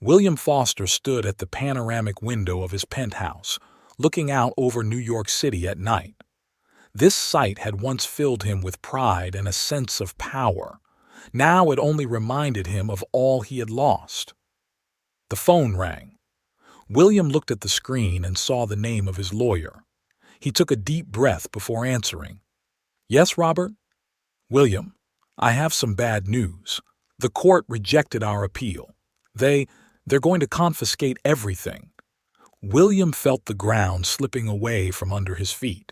William Foster stood at the panoramic window of his penthouse, looking out over New York City at night. This sight had once filled him with pride and a sense of power. Now it only reminded him of all he had lost. The phone rang. William looked at the screen and saw the name of his lawyer. He took a deep breath before answering. "Yes, Robert?" "William, I have some bad news. The court rejected our appeal. They're going to confiscate everything." William felt the ground slipping away from under his feet.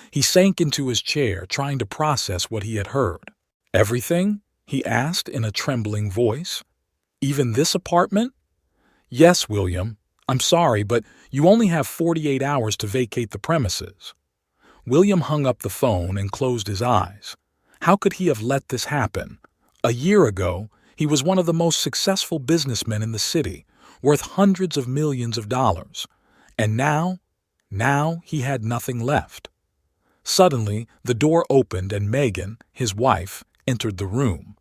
He sank into his chair, trying to process what he had heard. "Everything?" he asked in a trembling voice. "Even this apartment?" "Yes, William. I'm sorry, but you only have 48 hours to vacate the premises." William hung up the phone and closed his eyes. How could he have let this happen? A year ago, he was one of the most successful businessmen in the city, worth hundreds of millions of dollars. And now he had nothing left. Suddenly, the door opened and Megan, his wife, entered the room.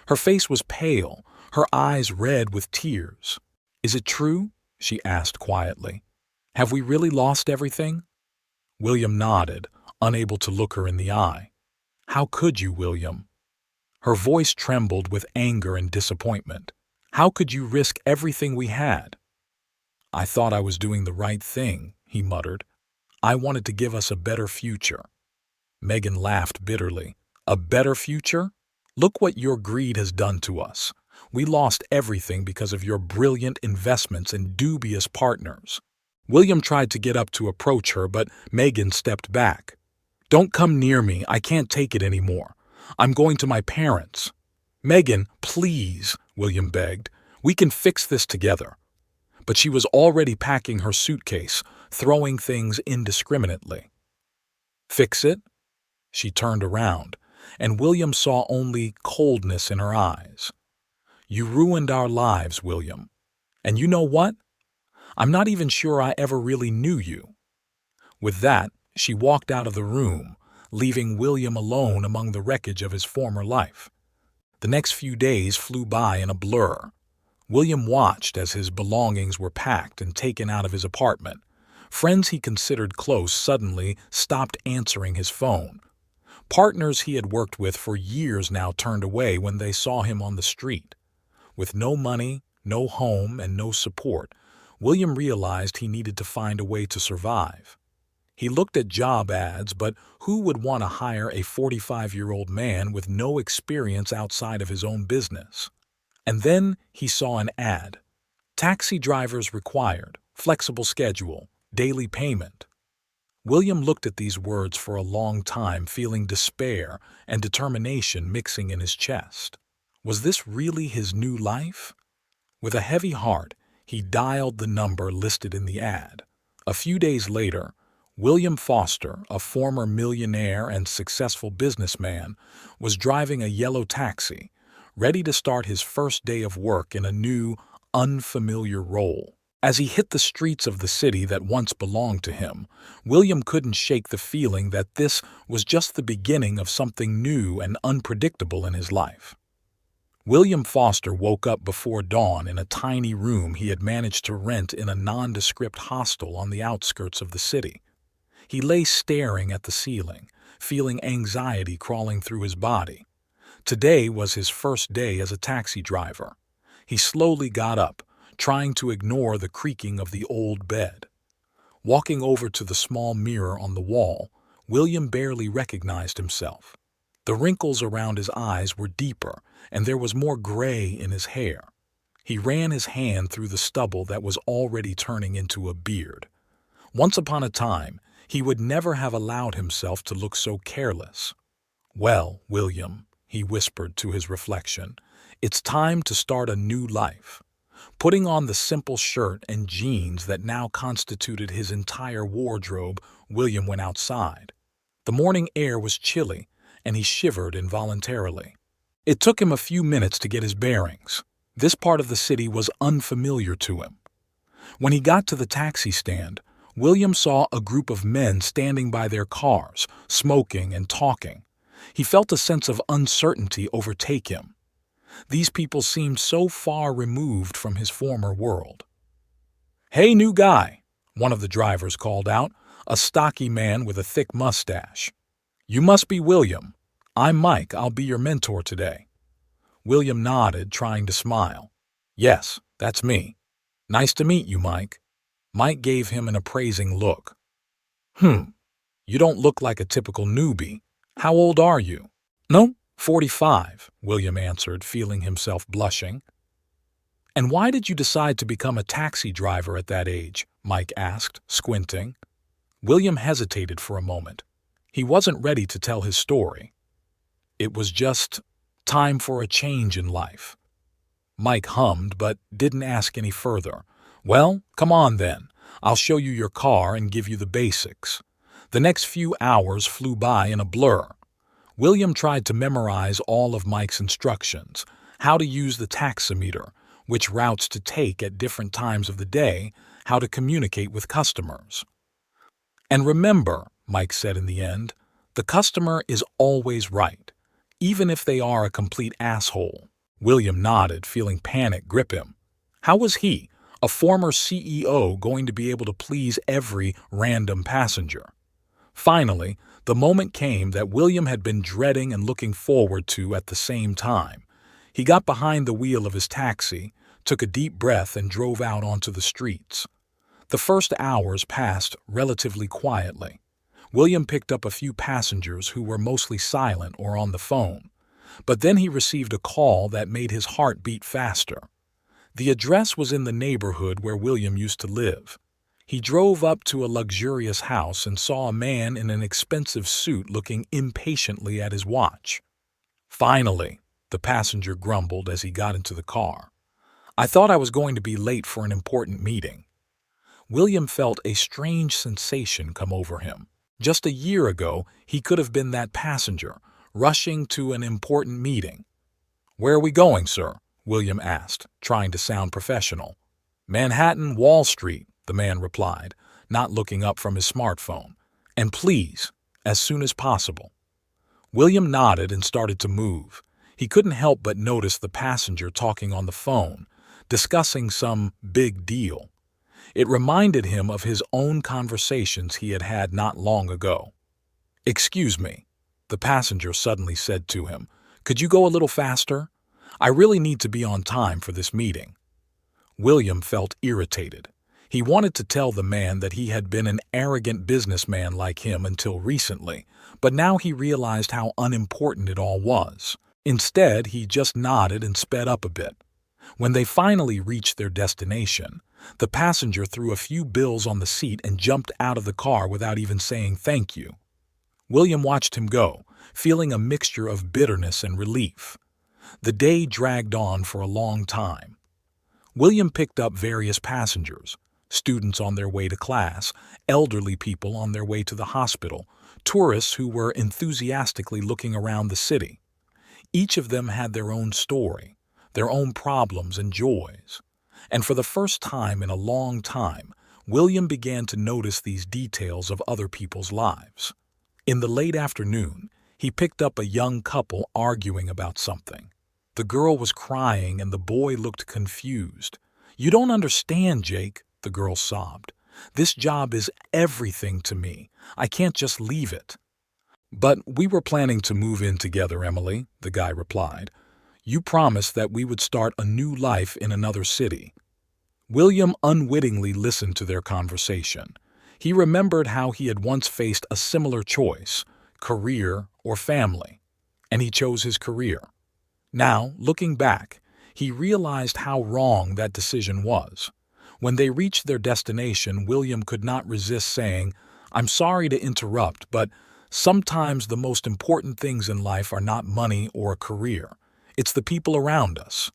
Her face was pale, her eyes red with tears. "Is it true?" she asked quietly. "Have we really lost everything?" William nodded, unable to look her in the eye. "How could you, William?" Her voice trembled with anger and disappointment. "How could you risk everything we had?" "I thought I was doing the right thing," he muttered. "I wanted to give us a better future." Megan laughed bitterly. "A better future? Look what your greed has done to us. We lost everything because of your brilliant investments in dubious partners." William tried to get up to approach her, but Megan stepped back. "Don't come near me. I can't take it anymore. I'm going to my parents." "Megan, please," William begged. "We can fix this together." But she was already packing her suitcase, throwing things indiscriminately. "Fix it?" She turned around, and William saw only coldness in her eyes. "You ruined our lives, William. And you know what? I'm not even sure I ever really knew you." With that, she walked out of the room, leaving William alone among the wreckage of his former life. The next few days flew by in a blur. William watched as his belongings were packed and taken out of his apartment. Friends he considered close suddenly stopped answering his phone. Partners he had worked with for years now turned away when they saw him on the street. With no money, no home, and no support, William realized he needed to find a way to survive. He looked at job ads, but who would want to hire a 45-year-old man with no experience outside of his own business? And then he saw an ad. Taxi drivers required, flexible schedule, daily payment. William looked at these words for a long time, feeling despair and determination mixing in his chest. Was this really his new life? With a heavy heart, he dialed the number listed in the ad. A few days later, William Foster, a former millionaire and successful businessman, was driving a yellow taxi, ready to start his first day of work in a new, unfamiliar role. As he hit the streets of the city that once belonged to him, William couldn't shake the feeling that this was just the beginning of something new and unpredictable in his life. William Foster woke up before dawn in a tiny room he had managed to rent in a nondescript hostel on the outskirts of the city. He lay staring at the ceiling, feeling anxiety crawling through his body. Today was his first day as a taxi driver. He slowly got up, trying to ignore the creaking of the old bed. Walking over to the small mirror on the wall, William barely recognized himself. The wrinkles around his eyes were deeper, and there was more gray in his hair. He ran his hand through the stubble that was already turning into a beard. Once upon a time, he would never have allowed himself to look so careless. "Well, William," he whispered to his reflection, "it's time to start a new life." Putting on the simple shirt and jeans that now constituted his entire wardrobe, William went outside. The morning air was chilly, and he shivered involuntarily. It took him a few minutes to get his bearings. This part of the city was unfamiliar to him. When he got to the taxi stand, William saw a group of men standing by their cars, smoking and talking. He felt a sense of uncertainty overtake him. These people seemed so far removed from his former world. "Hey, new guy," one of the drivers called out, a stocky man with a thick mustache. "You must be William. I'm Mike. I'll be your mentor today." William nodded, trying to smile. "Yes, that's me. Nice to meet you, Mike." Mike gave him an appraising look. You don't look like a typical newbie. How old are you?" "No, 45, William answered, feeling himself blushing. "And why did you decide to become a taxi driver at that age?" Mike asked, squinting. William hesitated for a moment. He wasn't ready to tell his story. It was just time for a change in life. Mike hummed, but didn't ask any further. "Well, come on then. I'll show you your car and give you the basics." The next few hours flew by in a blur. William tried to memorize all of Mike's instructions: how to use the taximeter, which routes to take at different times of the day, how to communicate with customers. "And remember," Mike said in the end, "the customer is always right, even if they are a complete asshole." William nodded, feeling panic grip him. How was he, a former CEO, going to be able to please every random passenger? Finally, the moment came that William had been dreading and looking forward to at the same time. He got behind the wheel of his taxi, took a deep breath, and drove out onto the streets. The first hours passed relatively quietly. William picked up a few passengers who were mostly silent or on the phone. But then he received a call that made his heart beat faster. The address was in the neighborhood where William used to live. He drove up to a luxurious house and saw a man in an expensive suit looking impatiently at his watch. "Finally," the passenger grumbled as he got into the car. "I thought I was going to be late for an important meeting." William felt a strange sensation come over him. Just a year ago, he could have been that passenger, rushing to an important meeting. "Where are we going, sir?" William asked, trying to sound professional. "Manhattan, Wall Street," the man replied, not looking up from his smartphone. "And please, as soon as possible." William nodded and started to move. He couldn't help but notice the passenger talking on the phone, discussing some big deal. It reminded him of his own conversations he had had not long ago. "Excuse me," the passenger suddenly said to him. "Could you go a little faster? I really need to be on time for this meeting." William felt irritated. He wanted to tell the man that he had been an arrogant businessman like him until recently, but now he realized how unimportant it all was. Instead, he just nodded and sped up a bit. When they finally reached their destination, the passenger threw a few bills on the seat and jumped out of the car without even saying thank you. William watched him go, feeling a mixture of bitterness and relief. The day dragged on for a long time. William picked up various passengers: students on their way to class, elderly people on their way to the hospital, tourists who were enthusiastically looking around the city. Each of them had their own story, their own problems and joys. And for the first time in a long time, William began to notice these details of other people's lives. In the late afternoon, he picked up a young couple arguing about something. The girl was crying and the boy looked confused. "You don't understand, Jake," the girl sobbed. "This job is everything to me. I can't just leave it." "But we were planning to move in together, Emily," the guy replied. "You promised that we would start a new life in another city." William unwittingly listened to their conversation. He remembered how he had once faced a similar choice: career or family, and he chose his career. Now, looking back, he realized how wrong that decision was. When they reached their destination, William could not resist saying, "I'm sorry to interrupt, but sometimes the most important things in life are not money or a career. It's the people around us."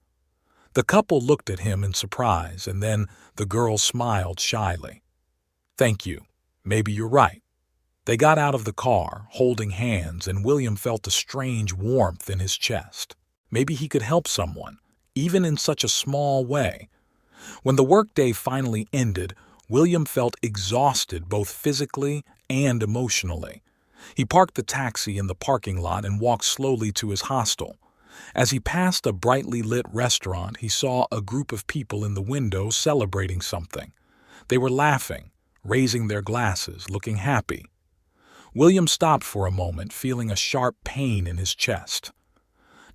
The couple looked at him in surprise, and then the girl smiled shyly. "Thank you. Maybe you're right." They got out of the car, holding hands, and William felt a strange warmth in his chest. Maybe he could help someone, even in such a small way. When the workday finally ended, William felt exhausted both physically and emotionally. He parked the taxi in the parking lot and walked slowly to his hostel. As he passed a brightly lit restaurant, he saw a group of people in the window celebrating something. They were laughing, raising their glasses, looking happy. William stopped for a moment, feeling a sharp pain in his chest.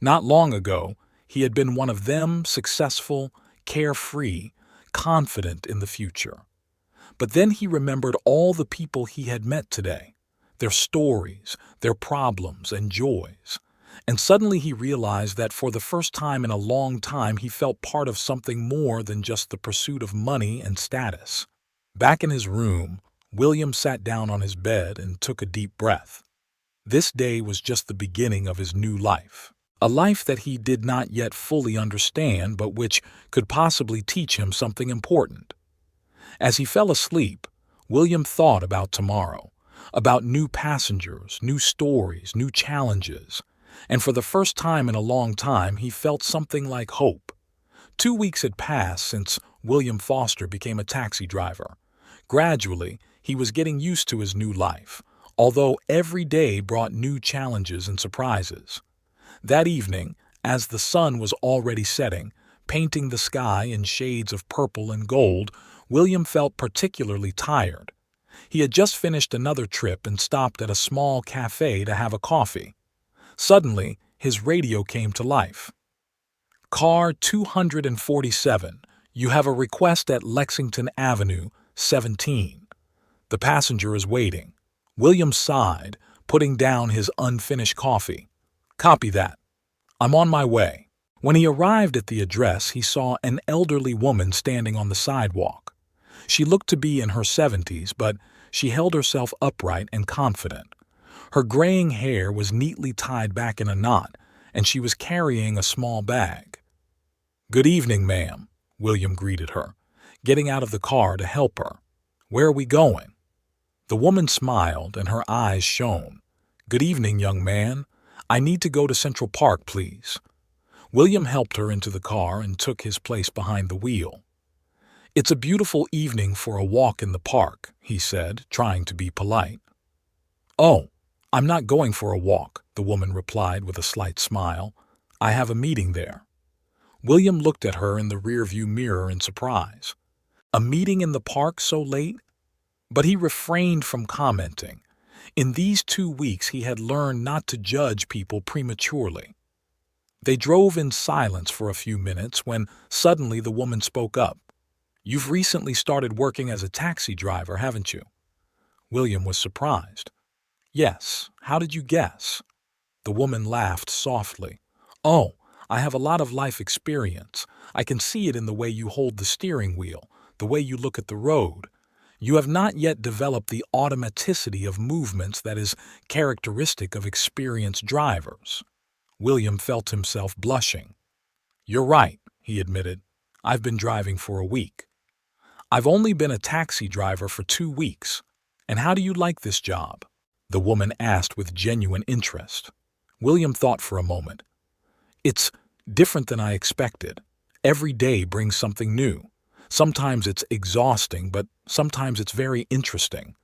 Not long ago, he had been one of them, successful, carefree, confident in the future. But then he remembered all the people he had met today, their stories, their problems and joys. And suddenly he realized that for the first time in a long time he felt part of something more than just the pursuit of money and status. Back in his room, William sat down on his bed and took a deep breath. This day was just the beginning of his new life. A life that he did not yet fully understand, but which could possibly teach him something important. As he fell asleep, William thought about tomorrow, about new passengers, new stories, new challenges. And for the first time in a long time, he felt something like hope. 2 weeks had passed since William Foster became a taxi driver. Gradually, he was getting used to his new life, although every day brought new challenges and surprises. That evening, as the sun was already setting, painting the sky in shades of purple and gold, William felt particularly tired. He had just finished another trip and stopped at a small cafe to have a coffee. Suddenly, his radio came to life. Car 247, you have a request at Lexington Avenue, 17. The passenger is waiting. William sighed, putting down his unfinished coffee. Copy that. I'm on my way. When he arrived at the address, he saw an elderly woman standing on the sidewalk. She looked to be in her 70s, but she held herself upright and confident. Her graying hair was neatly tied back in a knot, and she was carrying a small bag. Good evening, ma'am, William greeted her, getting out of the car to help her. Where are we going? The woman smiled, and her eyes shone. Good evening, young man. I need to go to Central Park, please. William helped her into the car and took his place behind the wheel. It's a beautiful evening for a walk in the park, he said, trying to be polite. Oh, I'm not going for a walk, the woman replied with a slight smile. I have a meeting there. William looked at her in the rearview mirror in surprise. A meeting in the park so late? But he refrained from commenting. In these 2 weeks he had learned not to judge people prematurely. They drove in silence for a few minutes when suddenly the woman spoke up. You've recently started working as a taxi driver, haven't you? William was surprised. Yes, how did you guess? The woman laughed softly. Oh, I have a lot of life experience. I can see it in the way you hold the steering wheel, the way you look at the road. You have not yet developed the automaticity of movements that is characteristic of experienced drivers. William felt himself blushing. You're right, he admitted. I've been driving for a week. I've only been a taxi driver for 2 weeks. And how do you like this job? The woman asked with genuine interest. William thought for a moment. It's different than I expected. Every day brings something new. Sometimes it's exhausting, but sometimes it's very interesting.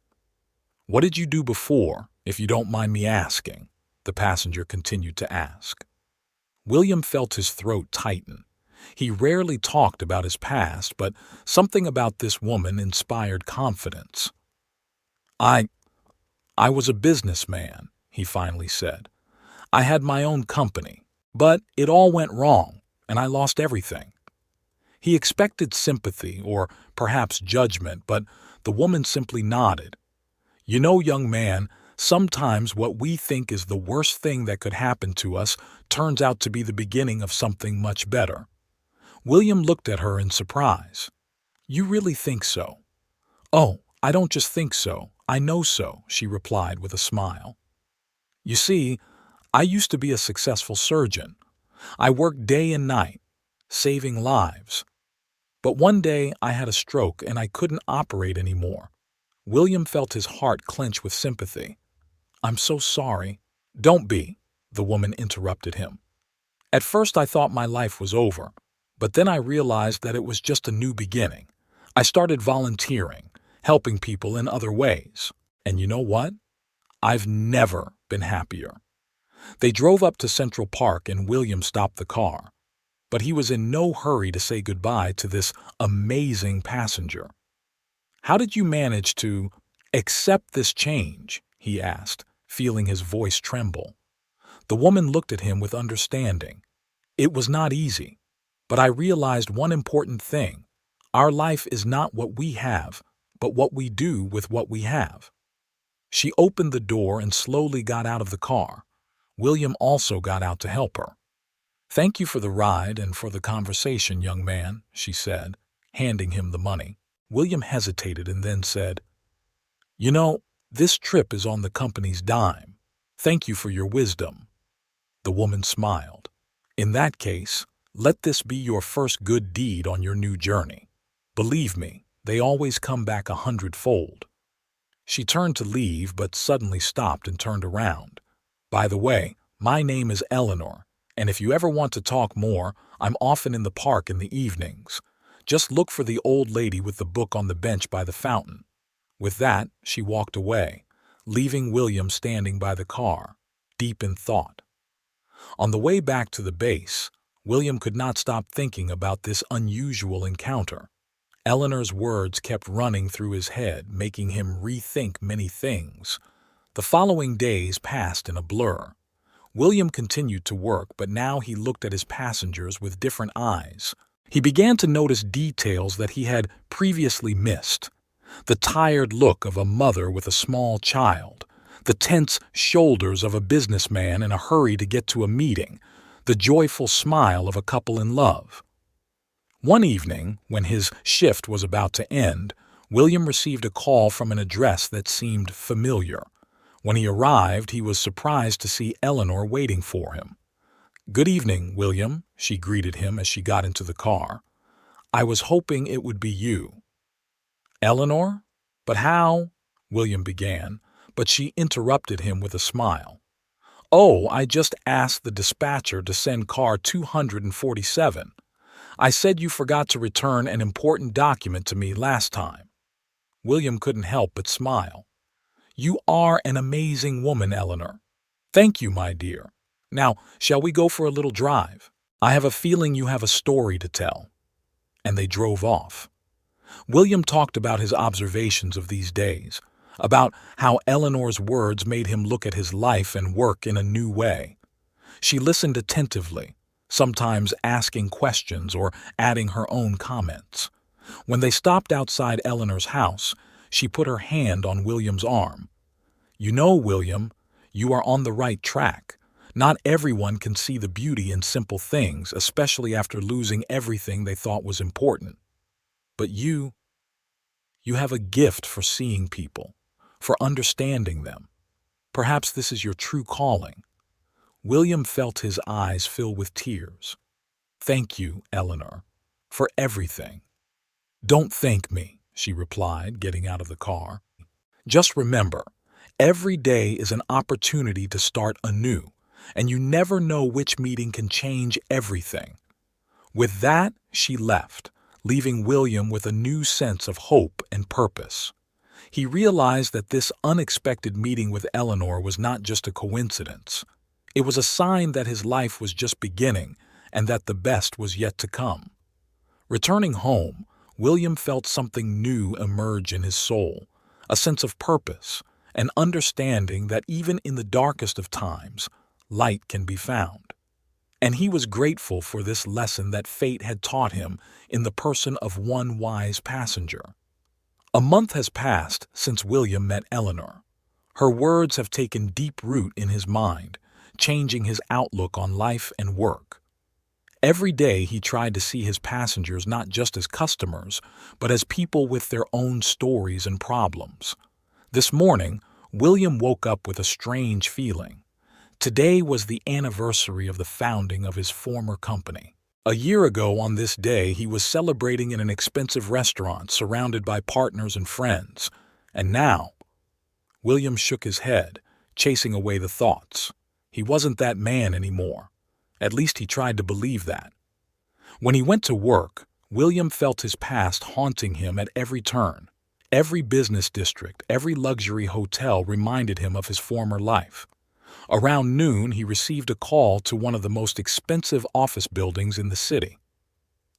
What did you do before, if you don't mind me asking? The passenger continued to ask. William felt his throat tighten. He rarely talked about his past, but something about this woman inspired confidence. I was a businessman, he finally said. I had my own company, but it all went wrong, and I lost everything. He expected sympathy or perhaps judgment, but the woman simply nodded. You know, young man, sometimes what we think is the worst thing that could happen to us turns out to be the beginning of something much better. William looked at her in surprise. You really think so? Oh, I don't just think so, I know so, she replied with a smile. You see, I used to be a successful surgeon. I worked day and night, saving lives. But one day I had a stroke and I couldn't operate anymore. William felt his heart clench with sympathy. I'm so sorry. Don't be, the woman interrupted him. At first I thought my life was over, but then I realized that it was just a new beginning. I started volunteering, helping people in other ways. And you know what? I've never been happier. They drove up to Central Park and William stopped the car. But he was in no hurry to say goodbye to this amazing passenger. "How did you manage to accept this change?" he asked, feeling his voice tremble. The woman looked at him with understanding. "It was not easy, but I realized one important thing. Our life is not what we have, but what we do with what we have." She opened the door and slowly got out of the car. William also got out to help her. "Thank you for the ride and for the conversation, young man," she said, handing him the money. William hesitated and then said, "You know, this trip is on the company's dime. Thank you for your wisdom." The woman smiled. "In that case, let this be your first good deed on your new journey. Believe me, they always come back 100-fold." She turned to leave but suddenly stopped and turned around. "By the way, my name is Eleanor, and if you ever want to talk more, I'm often in the park in the evenings. Just look for the old lady with the book on the bench by the fountain." With that, she walked away, leaving William standing by the car, deep in thought. On the way back to the base, William could not stop thinking about this unusual encounter. Eleanor's words kept running through his head, making him rethink many things. The following days passed in a blur. William continued to work, but now he looked at his passengers with different eyes. He began to notice details that he had previously missed. The tired look of a mother with a small child, the tense shoulders of a businessman in a hurry to get to a meeting, the joyful smile of a couple in love. One evening, when his shift was about to end, William received a call from an address that seemed familiar. When he arrived, he was surprised to see Eleanor waiting for him. "Good evening, William," she greeted him as she got into the car. "I was hoping it would be you." "Eleanor? But how?" William began, but she interrupted him with a smile. "Oh, I just asked the dispatcher to send car 247. I said you forgot to return an important document to me last time." William couldn't help but smile. "You are an amazing woman, Eleanor." "Thank you, my dear. Now, shall we go for a little drive? I have a feeling you have a story to tell." And they drove off. William talked about his observations of these days, about how Eleanor's words made him look at his life and work in a new way. She listened attentively, sometimes asking questions or adding her own comments. When they stopped outside Eleanor's house, she put her hand on William's arm. "You know, William, you are on the right track. Not everyone can see the beauty in simple things, especially after losing everything they thought was important. But you have a gift for seeing people, for understanding them. Perhaps this is your true calling." William felt his eyes fill with tears. "Thank you, Eleanor, for everything." "Don't thank me," she replied, getting out of the car. "Just remember, every day is an opportunity to start anew, and you never know which meeting can change everything." With that, she left, leaving William with a new sense of hope and purpose. He realized that this unexpected meeting with Eleanor was not just a coincidence. It was a sign that his life was just beginning and that the best was yet to come. Returning home, William felt something new emerge in his soul, a sense of purpose, an understanding that even in the darkest of times, light can be found. And he was grateful for this lesson that fate had taught him in the person of one wise passenger. A month has passed since William met Eleanor. Her words have taken deep root in his mind, changing his outlook on life and work. Every day he tried to see his passengers not just as customers, but as people with their own stories and problems. This morning, William woke up with a strange feeling. Today was the anniversary of the founding of his former company. A year ago on this day, he was celebrating in an expensive restaurant surrounded by partners and friends. And now, William shook his head, chasing away the thoughts. He wasn't that man anymore. At least he tried to believe that. When he went to work, William felt his past haunting him at every turn. Every business district, every luxury hotel reminded him of his former life. Around noon, he received a call to one of the most expensive office buildings in the city.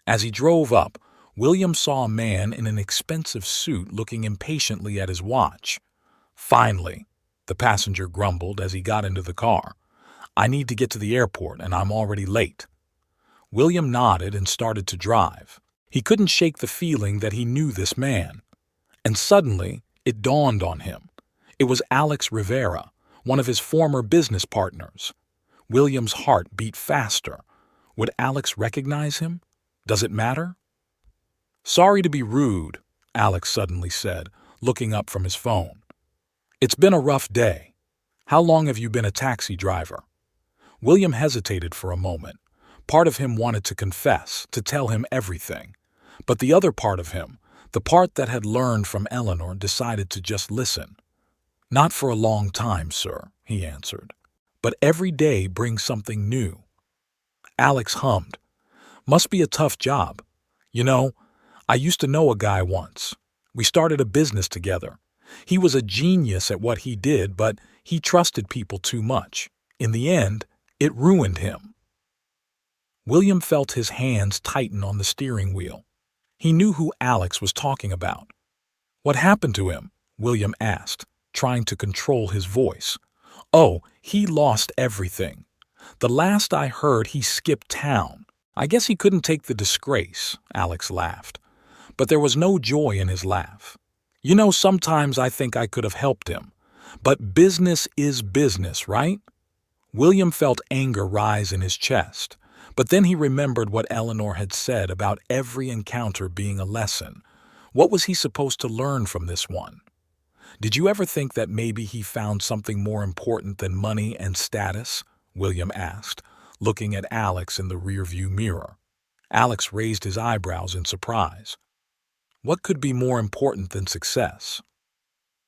As he drove up, William saw a man in an expensive suit looking impatiently at his watch. "Finally," the passenger grumbled as he got into the car. "I need to get to the airport and I'm already late." William nodded and started to drive. He couldn't shake the feeling that he knew this man. And suddenly, it dawned on him. It was Alex Rivera, one of his former business partners. William's heart beat faster. Would Alex recognize him? Does it matter? "Sorry to be rude," Alex suddenly said, looking up from his phone. "It's been a rough day. How long have you been a taxi driver?" William hesitated for a moment. Part of him wanted to confess, to tell him everything. But the other part of him, the part that had learned from Eleanor, decided to just listen. "Not for a long time, sir," he answered. "But every day brings something new." Alex hummed. "Must be a tough job. You know, I used to know a guy once. We started a business together. He was a genius at what he did, but he trusted people too much. In the end, it ruined him." William felt his hands tighten on the steering wheel. He knew who Alex was talking about. "What happened to him?" William asked, trying to control his voice. "Oh, he lost everything. The last I heard, he skipped town. I guess he couldn't take the disgrace," Alex laughed. But there was no joy in his laugh. "You know, sometimes I think I could have helped him. But business is business, right?" William felt anger rise in his chest. But then he remembered what Eleanor had said about every encounter being a lesson. What was he supposed to learn from this one? "Did you ever think that maybe he found something more important than money and status?" William asked, looking at Alex in the rearview mirror. Alex raised his eyebrows in surprise. "What could be more important than success?"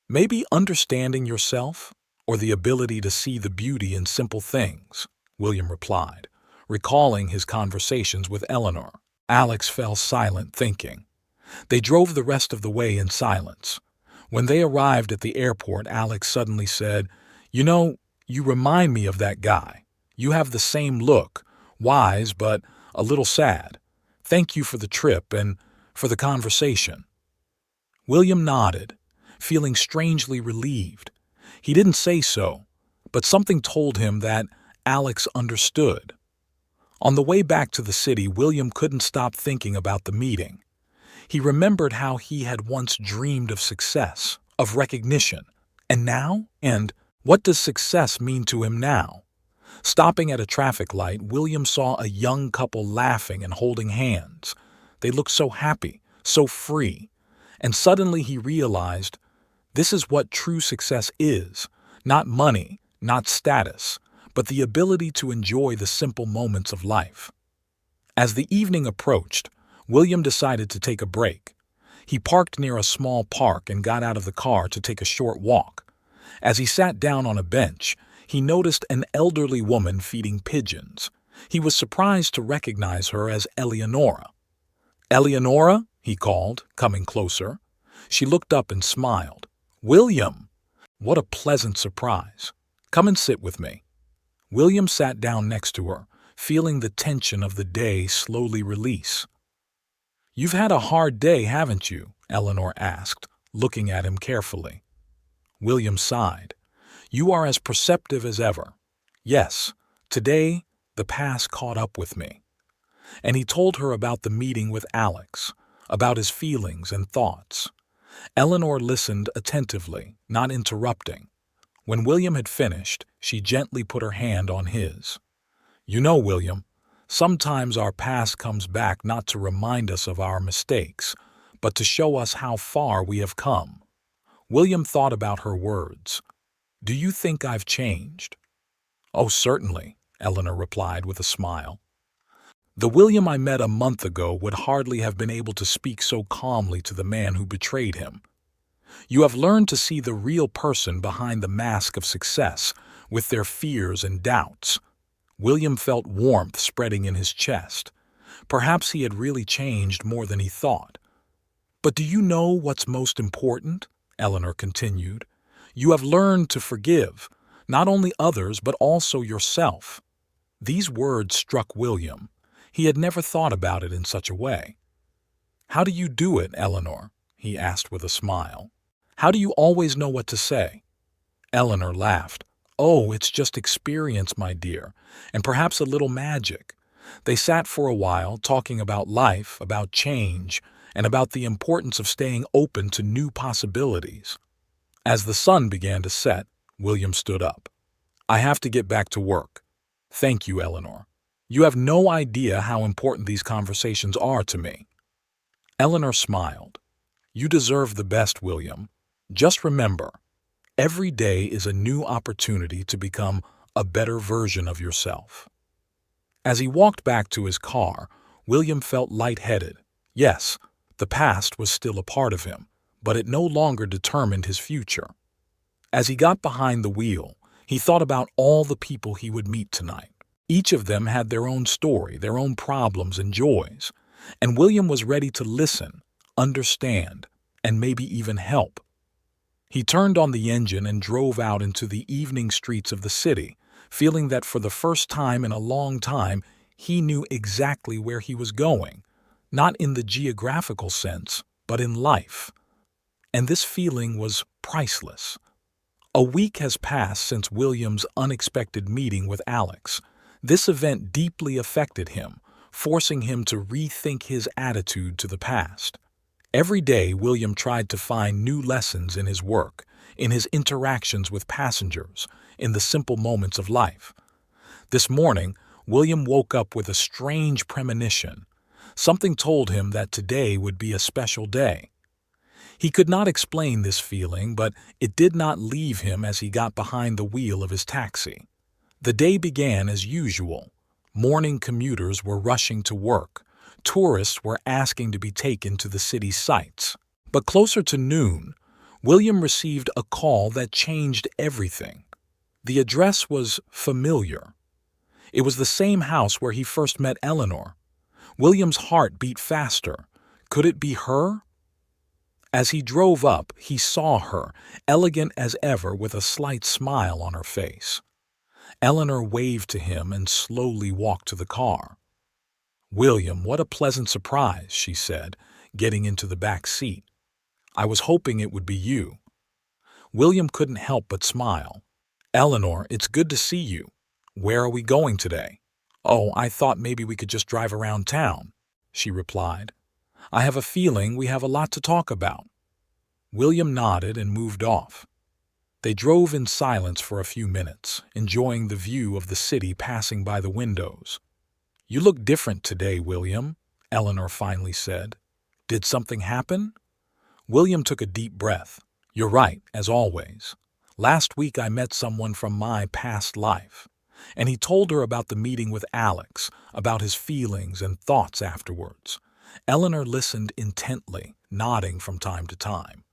"Maybe understanding yourself, or the ability to see the beauty in simple things," William replied, recalling his conversations with Eleanor. Alex fell silent, thinking. They drove the rest of the way in silence. When they arrived at the airport, Alex suddenly said, "You know, you remind me of that guy. You have the same look, wise but a little sad. Thank you for the trip and for the conversation." William nodded, feeling strangely relieved. He didn't say so, but something told him that Alex understood. On the way back to the city, William couldn't stop thinking about the meeting. He remembered how he had once dreamed of success, of recognition. And now? And what does success mean to him now? Stopping at a traffic light, William saw a young couple laughing and holding hands. They looked so happy, so free. And suddenly he realized, this is what true success is. Not money, not status, but the ability to enjoy the simple moments of life. As the evening approached, William decided to take a break. He parked near a small park and got out of the car to take a short walk. As he sat down on a bench, he noticed an elderly woman feeding pigeons. He was surprised to recognize her as Eleonora. "Eleonora?" he called, coming closer. She looked up and smiled. "William!" What a pleasant surprise. "Come and sit with me." William sat down next to her, feeling the tension of the day slowly release. "You've had a hard day, haven't you?" Eleanor asked, looking at him carefully. William sighed. "You are as perceptive as ever." "Yes, today the past caught up with me." And he told her about the meeting with Alex, about his feelings and thoughts. Eleanor listened attentively, not interrupting. When William had finished, she gently put her hand on his. "You know, William, sometimes our past comes back not to remind us of our mistakes, but to show us how far we have come." William thought about her words. "Do you think I've changed?" "Oh, certainly," Eleanor replied with a smile. "The William I met a month ago would hardly have been able to speak so calmly to the man who betrayed him. You have learned to see the real person behind the mask of success, with their fears and doubts." William felt warmth spreading in his chest. Perhaps he had really changed more than he thought. "But do you know what's most important?" Eleanor continued. "You have learned to forgive, Not only others, but also yourself. These words struck William. He had never thought about it in such a way. "How do you do it, Eleanor?" he asked with a smile. "How do you always know what to say?" Eleanor laughed. "Oh, it's just experience, my dear, and perhaps a little magic." They sat for a while, talking about life, about change, and about the importance of staying open to new possibilities. As the sun began to set, William stood up. "I have to get back to work. Thank you, Eleanor. You have no idea how important these conversations are to me." Eleanor smiled. "You deserve the best, William. Just remember, every day is a new opportunity to become a better version of yourself." As he walked back to his car, William felt lightheaded. Yes, the past was still a part of him, but it no longer determined his future. As he got behind the wheel, he thought about all the people he would meet tonight. Each of them had their own story, their own problems and joys, and William was ready to listen, understand, and maybe even help. He turned on the engine and drove out into the evening streets of the city, feeling that for the first time in a long time, he knew exactly where he was going, not in the geographical sense, but in life. And this feeling was priceless. A week has passed since William's unexpected meeting with Alex. This event deeply affected him, forcing him to rethink his attitude to the past. Every day, William tried to find new lessons in his work, in his interactions with passengers, in the simple moments of life. This morning, William woke up with a strange premonition. Something told him that today would be a special day. He could not explain this feeling, but it did not leave him as he got behind the wheel of his taxi. The day began as usual. Morning commuters were rushing to work. Tourists were asking to be taken to the city's sights. But closer to noon, William received a call that changed everything. The address was familiar. It was the same house where he first met Eleanor. William's heart beat faster. Could it be her? As he drove up, he saw her, elegant as ever with a slight smile on her face. Eleanor waved to him and slowly walked to the car. "William, what a pleasant surprise," she said, getting into the back seat. "I was hoping it would be you." William couldn't help but smile. "Eleanor, it's good to see you. Where are we going today?" "Oh, I thought maybe we could just drive around town," she replied. "I have a feeling we have a lot to talk about." William nodded and moved off. They drove in silence for a few minutes, enjoying the view of the city passing by the windows. "You look different today, William," Eleanor finally said. "Did something happen?" William took a deep breath. "You're right, as always. Last week I met someone from my past life." And he told her about the meeting with Alex, about his feelings and thoughts afterwards. Eleanor listened intently, nodding from time to time.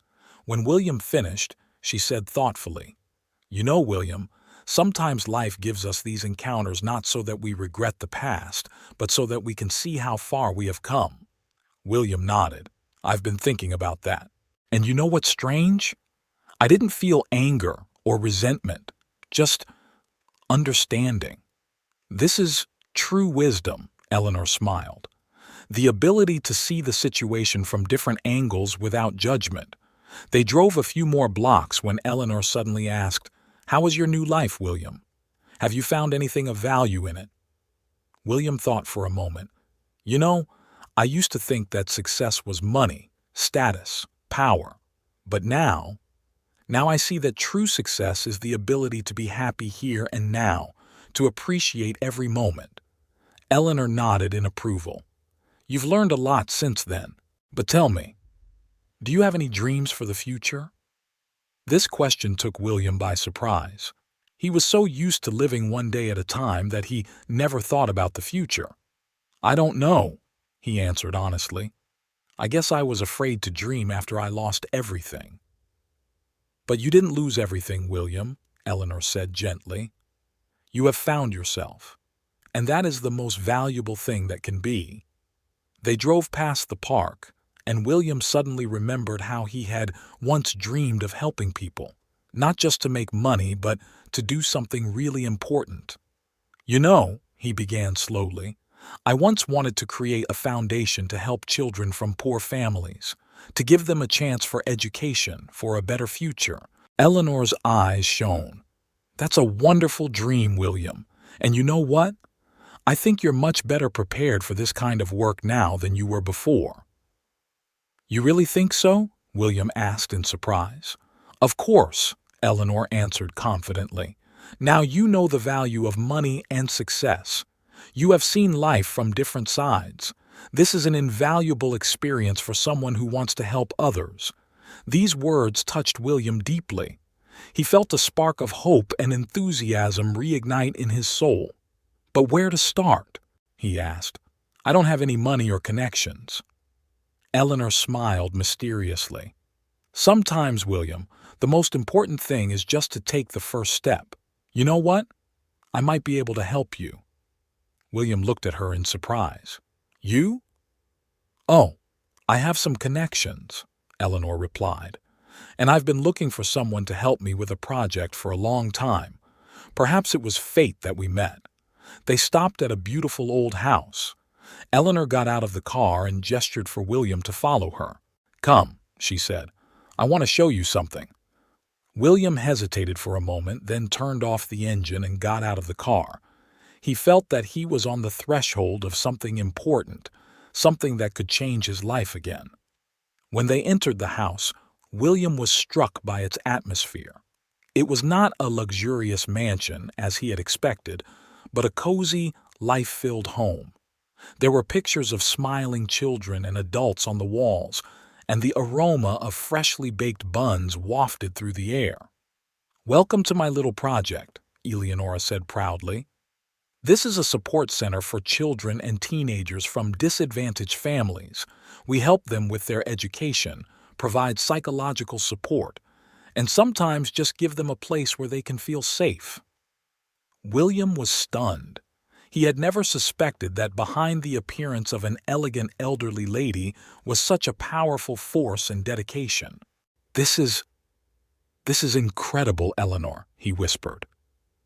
When William finished, she said thoughtfully, "You know, William, sometimes life gives us these encounters not so that we regret the past, but so that we can see how far we have come." William nodded. "I've been thinking about that. And you know what's strange? I didn't feel anger or resentment, just understanding. This is true wisdom," Eleanor smiled. "The ability to see the situation from different angles without judgment." They drove a few more blocks when Eleanor suddenly asked, "How is your new life, William? Have you found anything of value in it?" William thought for a moment. "You know, I used to think that success was money, status, power. But now I see that true success is the ability to be happy here and now, to appreciate every moment." Eleanor nodded in approval. "You've learned a lot since then. But tell me, do you have any dreams for the future?" This question took William by surprise. He was so used to living one day at a time that he never thought about the future. "I don't know," he answered honestly. "I guess I was afraid to dream after I lost everything." "But you didn't lose everything, William," Eleanor said gently. "You have found yourself, and that is the most valuable thing that can be." They drove past the park, and William suddenly remembered how he had once dreamed of helping people. not just to make money, but to do something really important. You know, he began slowly, I once wanted to create a foundation to help children from poor families, to give them a chance for education, for a better future. Eleanor's eyes shone. That's a wonderful dream, William. And you know what? I think you're much better prepared for this kind of work now than you were before. You really think so? William asked in surprise. Of course, Eleanor answered confidently. Now you know the value of money and success. You have seen life from different sides. This is an invaluable experience for someone who wants to help others. These words touched William deeply. He felt a spark of hope and enthusiasm reignite in his soul. But where to start? He asked. I don't have any money or connections. Eleanor smiled mysteriously. Sometimes, William, the most important thing is just to take the first step. You know what? I might be able to help you. William looked at her in surprise. You? Oh, I have some connections, Eleanor replied. And I've been looking for someone to help me with a project for a long time. Perhaps it was fate that we met. They stopped at a beautiful old house. Eleanor got out of the car and gestured for William to follow her. Come, she said. I want to show you something. William hesitated for a moment, then turned off the engine and got out of the car. He felt that he was on the threshold of something important, something that could change his life again. When they entered the house, William was struck by its atmosphere. It was not a luxurious mansion, as he had expected, but a cozy, life-filled home. There were pictures of smiling children and adults on the walls, and the aroma of freshly baked buns wafted through the air. Welcome to my little project, Eleonora said proudly. This is a support center for children and teenagers from disadvantaged families. We help them with their education, provide psychological support, and sometimes just give them a place where they can feel safe. William was stunned. He had never suspected that behind the appearance of an elegant elderly lady was such a powerful force and dedication. This is incredible, Eleanor, he whispered.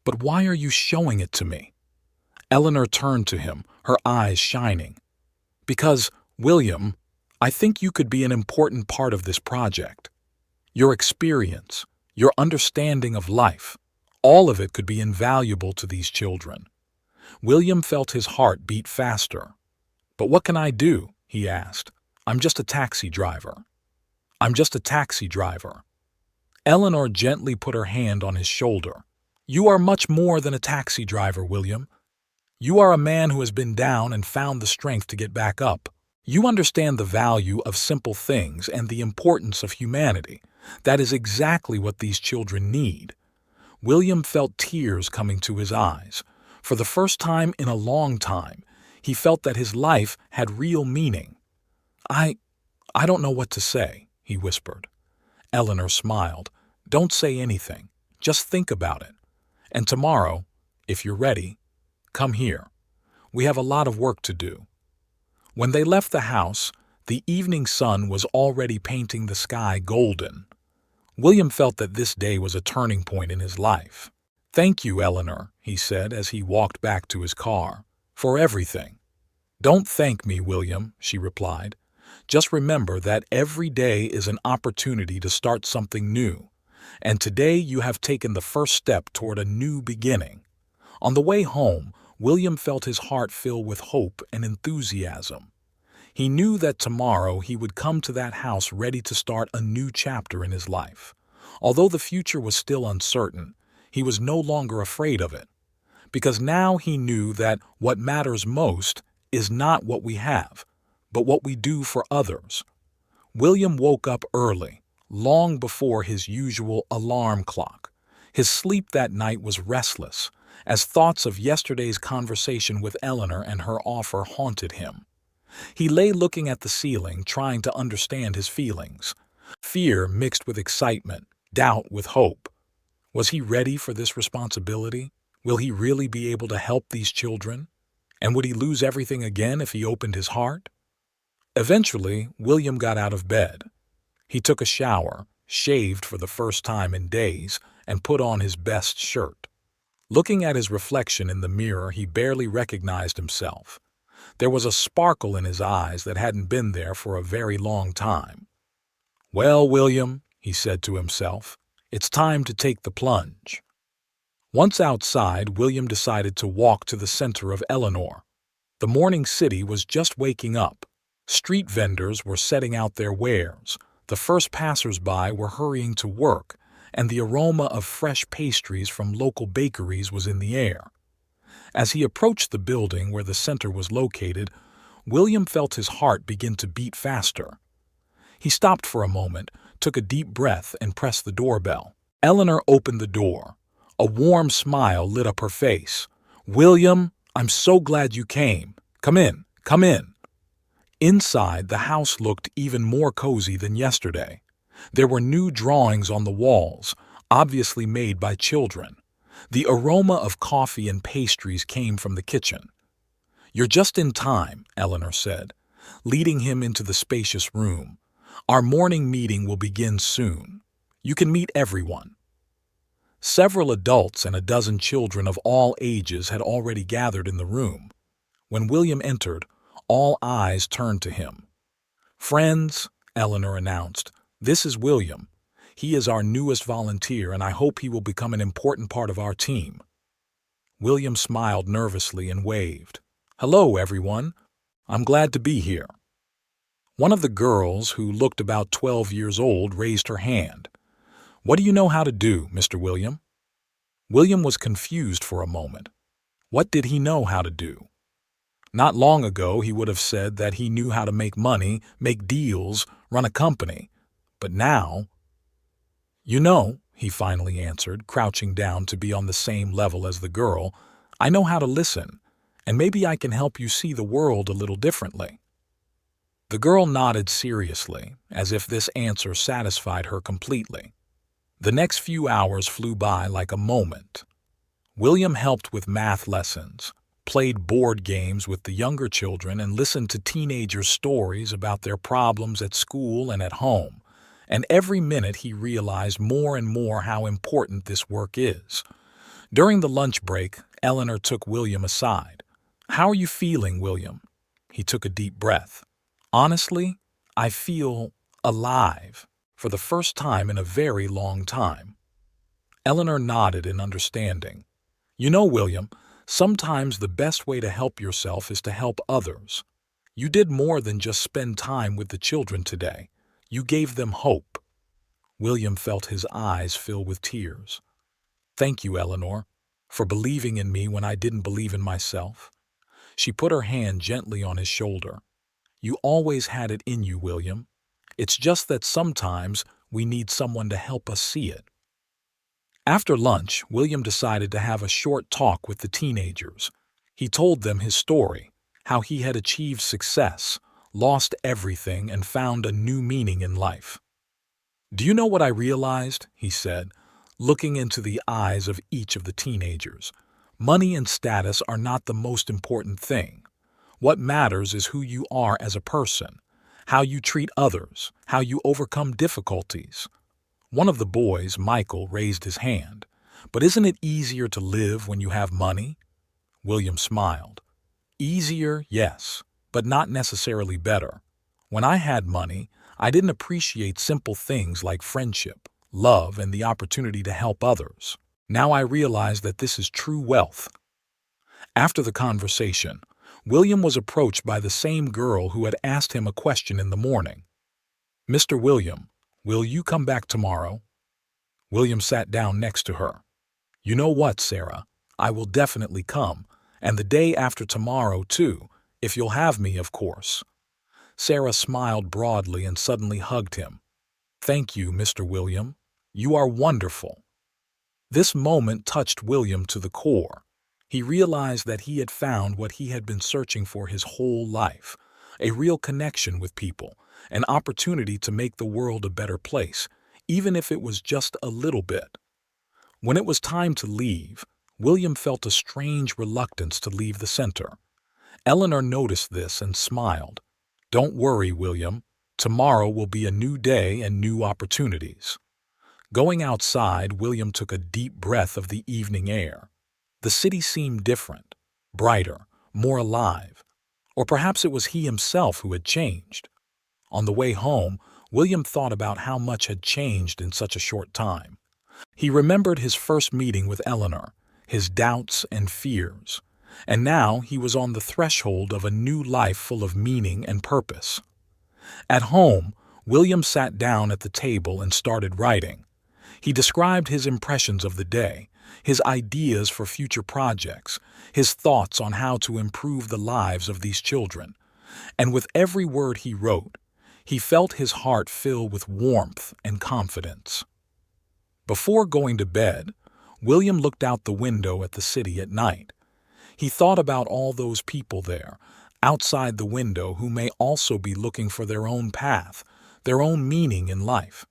But why are you showing it to me? Eleanor turned to him, her eyes shining. Because, William, I think you could be an important part of this project. Your experience, your understanding of life, all of it could be invaluable to these children. William felt his heart beat faster. But what can I do? He asked. I'm just a taxi driver. I'm just a taxi driver. Eleanor gently put her hand on his shoulder. You are much more than a taxi driver, William. You are a man who has been down and found the strength to get back up. You understand the value of simple things and the importance of humanity. That is exactly what these children need. William felt tears coming to his eyes. For the first time in a long time, he felt that his life had real meaning. I don't know what to say, he whispered. Eleanor smiled. Don't say anything. Just think about it. And tomorrow, if you're ready, come here. We have a lot of work to do. When they left the house, the evening sun was already painting the sky golden. William felt that this day was a turning point in his life. Thank you, Eleanor, he said as he walked back to his car, for everything. Don't thank me, William, she replied. Just remember that every day is an opportunity to start something new, and today you have taken the first step toward a new beginning. On the way home, William felt his heart fill with hope and enthusiasm. He knew that tomorrow he would come to that house ready to start a new chapter in his life. Although the future was still uncertain, he was no longer afraid of it, because now he knew that what matters most is not what we have, but what we do for others. William woke up early, long before his usual alarm clock. His sleep that night was restless, as thoughts of yesterday's conversation with Eleanor and her offer haunted him. He lay looking at the ceiling, trying to understand his feelings. Fear mixed with excitement, doubt with hope. Was he ready for this responsibility? Will he really be able to help these children? And would he lose everything again if he opened his heart? Eventually, William got out of bed. He took a shower, shaved for the first time in days, and put on his best shirt. Looking at his reflection in the mirror, he barely recognized himself. There was a sparkle in his eyes that hadn't been there for a very long time. "Well, William," he said to himself, "it's time to take the plunge." Once outside, William decided to walk to the center of Eleanor. The morning city was just waking up. Street vendors were setting out their wares, the first passers-by were hurrying to work, and the aroma of fresh pastries from local bakeries was in the air. As he approached the building where the center was located, William felt his heart begin to beat faster. He stopped for a moment, took a deep breath, and pressed the doorbell. Eleanor opened the door. A warm smile lit up her face. "William, I'm so glad you came. Come in, come in." Inside, the house looked even more cozy than yesterday. There were new drawings on the walls, obviously made by children. The aroma of coffee and pastries came from the kitchen. "You're just in time," Eleanor said, leading him into the spacious room. "Our morning meeting will begin soon. You can meet everyone." Several adults and a dozen children of all ages had already gathered in the room. When William entered, all eyes turned to him. "Friends," Eleanor announced, "this is William. He is our newest volunteer, and I hope he will become an important part of our team." William smiled nervously and waved. "Hello, everyone. I'm glad to be here." One of the girls, who looked about 12 years old, raised her hand. "What do you know how to do, Mr. William?" William was confused for a moment. What did he know how to do? Not long ago, he would have said that he knew how to make money, make deals, run a company. But now, "You know," he finally answered, crouching down to be on the same level as the girl, "I know how to listen, and maybe I can help you see the world a little differently." The girl nodded seriously, as if this answer satisfied her completely. The next few hours flew by like a moment. William helped with math lessons, played board games with the younger children, and listened to teenagers' stories about their problems at school and at home. And every minute he realized more and more how important this work is. During the lunch break, Eleanor took William aside. "How are you feeling, William?" He took a deep breath. "Honestly, I feel alive for the first time in a very long time." Eleanor nodded in understanding. "You know, William, sometimes the best way to help yourself is to help others. You did more than just spend time with the children today. You gave them hope." William felt his eyes fill with tears. "Thank you, Eleanor, for believing in me when I didn't believe in myself." She put her hand gently on his shoulder. "You always had it in you, William. It's just that sometimes we need someone to help us see it." After lunch, William decided to have a short talk with the teenagers. He told them his story, how he had achieved success, lost everything, and found a new meaning in life. "Do you know what I realized?" he said, looking into the eyes of each of the teenagers. "Money and status are not the most important thing. What matters is who you are as a person, how you treat others, how you overcome difficulties." One of the boys, Michael, raised his hand. "But isn't it easier to live when you have money?" William smiled. "Easier, yes, but not necessarily better. When I had money, I didn't appreciate simple things like friendship, love, and the opportunity to help others. Now I realize that this is true wealth." After the conversation, William was approached by the same girl who had asked him a question in the morning. "Mr. William, will you come back tomorrow?" William sat down next to her. "You know what, Sarah? I will definitely come, and the day after tomorrow, too, if you'll have me, of course." Sarah smiled broadly and suddenly hugged him. "Thank you, Mr. William. You are wonderful." This moment touched William to the core. He realized that he had found what he had been searching for his whole life, a real connection with people, an opportunity to make the world a better place, even if it was just a little bit. When it was time to leave, William felt a strange reluctance to leave the center. Eleanor noticed this and smiled. "Don't worry, William. Tomorrow will be a new day and new opportunities." Going outside, William took a deep breath of the evening air. The city seemed different, brighter, more alive. Or perhaps it was he himself who had changed. On the way home, William thought about how much had changed in such a short time. He remembered his first meeting with Eleanor, his doubts and fears, and now he was on the threshold of a new life full of meaning and purpose. At home, William sat down at the table and started writing. He described his impressions of the day, his ideas for future projects, his thoughts on how to improve the lives of these children. And with every word he wrote, he felt his heart fill with warmth and confidence. Before going to bed, William looked out the window at the city at night. He thought about all those people there, outside the window, who may also be looking for their own path, their own meaning in life,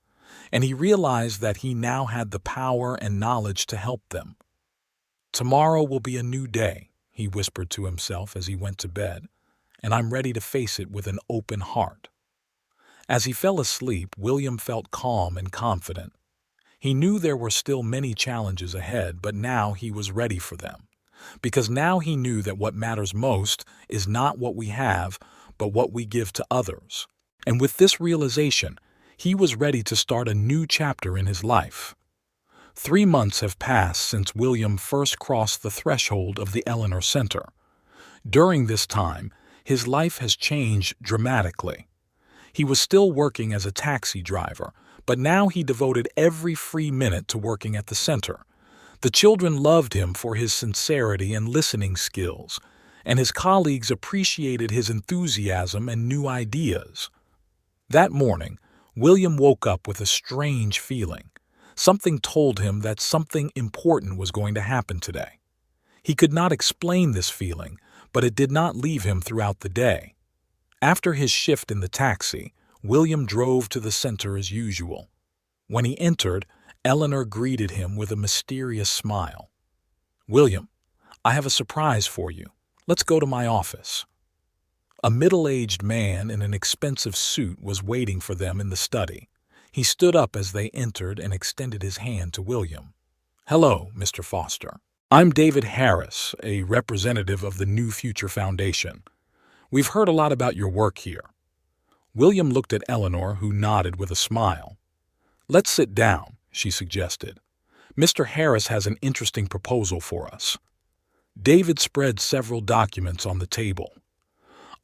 and he realized that he now had the power and knowledge to help them. "Tomorrow will be a new day," he whispered to himself as he went to bed, "and I'm ready to face it with an open heart." As he fell asleep, William felt calm and confident. He knew there were still many challenges ahead, but now he was ready for them. Because now he knew that what matters most is not what we have, but what we give to others. And with this realization, he was ready to start a new chapter in his life. 3 months have passed since William first crossed the threshold of the Eleanor Center. During this time, his life has changed dramatically. He was still working as a taxi driver, but now he devoted every free minute to working at the center. The children loved him for his sincerity and listening skills, and his colleagues appreciated his enthusiasm and new ideas. That morning, William woke up with a strange feeling. Something told him that something important was going to happen today. He could not explain this feeling, but it did not leave him throughout the day. After his shift in the taxi, William drove to the center as usual. When he entered, Eleanor greeted him with a mysterious smile. "William, I have a surprise for you. Let's go to my office." A middle-aged man in an expensive suit was waiting for them in the study. He stood up as they entered and extended his hand to William. "Hello, Mr. Foster. I'm David Harris, a representative of the New Future Foundation. We've heard a lot about your work here." William looked at Eleanor, who nodded with a smile. "Let's sit down," she suggested. "Mr. Harris has an interesting proposal for us." David spread several documents on the table.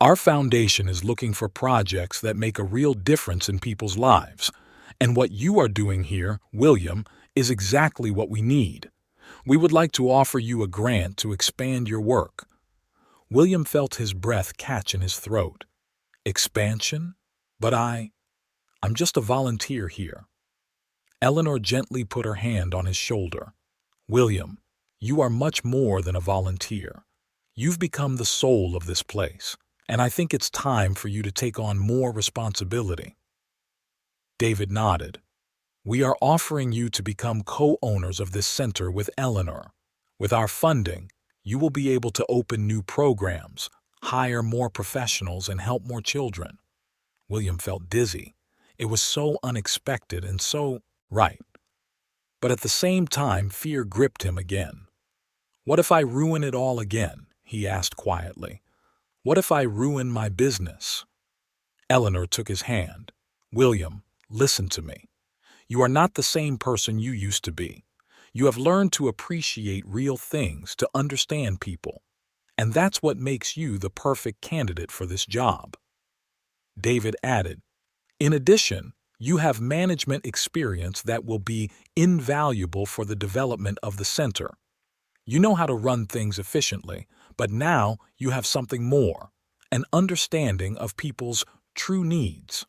"Our foundation is looking for projects that make a real difference in people's lives, and what you are doing here, William, is exactly what we need. We would like to offer you a grant to expand your work." William felt his breath catch in his throat. "Expansion? But I'm just a volunteer here." Eleanor gently put her hand on his shoulder. "William, you are much more than a volunteer. You've become the soul of this place, and I think it's time for you to take on more responsibility." David nodded. "We are offering you to become co-owners of this center with Eleanor. With our funding, you will be able to open new programs, hire more professionals, and help more children." William felt dizzy. It was so unexpected and so right. But at the same time, fear gripped him again. "What if I ruin it all again?" he asked quietly. "What if I ruin my business?" Eleanor took his hand. "William, listen to me. You are not the same person you used to be. You have learned to appreciate real things, to understand people. And that's what makes you the perfect candidate for this job." David added, "In addition, you have management experience that will be invaluable for the development of the center. You know how to run things efficiently, but now you have something more, an understanding of people's true needs."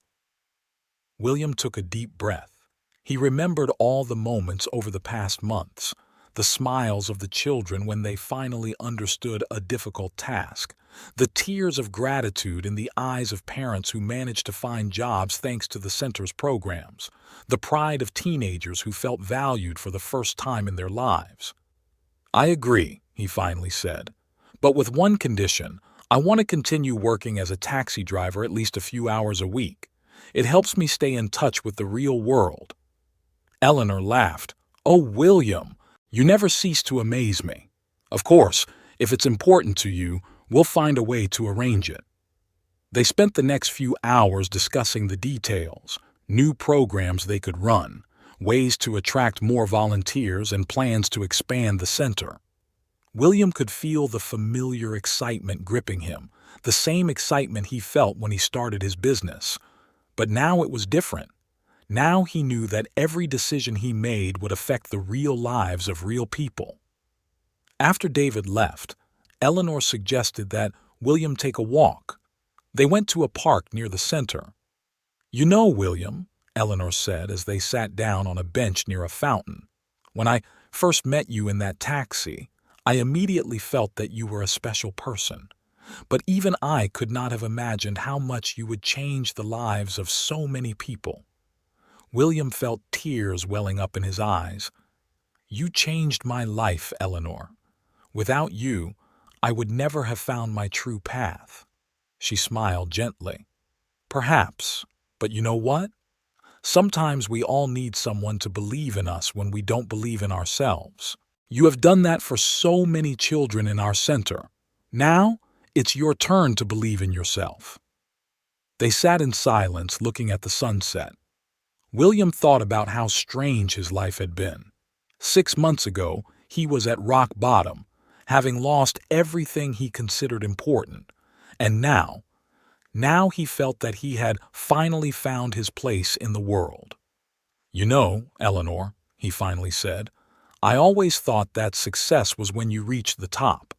William took a deep breath. He remembered all the moments over the past months, the smiles of the children when they finally understood a difficult task, the tears of gratitude in the eyes of parents who managed to find jobs thanks to the center's programs, the pride of teenagers who felt valued for the first time in their lives. "I agree," he finally said, "but with one condition. I want to continue working as a taxi driver at least a few hours a week. It helps me stay in touch with the real world." Eleanor laughed. "Oh, William, you never cease to amaze me. Of course, if it's important to you, we'll find a way to arrange it." They spent the next few hours discussing the details, new programs they could run, ways to attract more volunteers, and plans to expand the center. William could feel the familiar excitement gripping him, the same excitement he felt when he started his business. But now it was different. Now he knew that every decision he made would affect the real lives of real people. After David left, Eleanor suggested that William take a walk. They went to a park near the center. "You know, William," Eleanor said as they sat down on a bench near a fountain, "when I first met you in that taxi, I immediately felt that you were a special person. But even I could not have imagined how much you would change the lives of so many people." William felt tears welling up in his eyes. "You changed my life, Eleanor. Without you, I would never have found my true path." She smiled gently. "Perhaps, but you know what? Sometimes we all need someone to believe in us when we don't believe in ourselves. You have done that for so many children in our center. Now, it's your turn to believe in yourself." They sat in silence looking at the sunset. William thought about how strange his life had been. 6 months ago, he was at rock bottom, having lost everything he considered important. And now he felt that he had finally found his place in the world. "You know, Eleanor," he finally said, "I always thought that success was when you reached the top.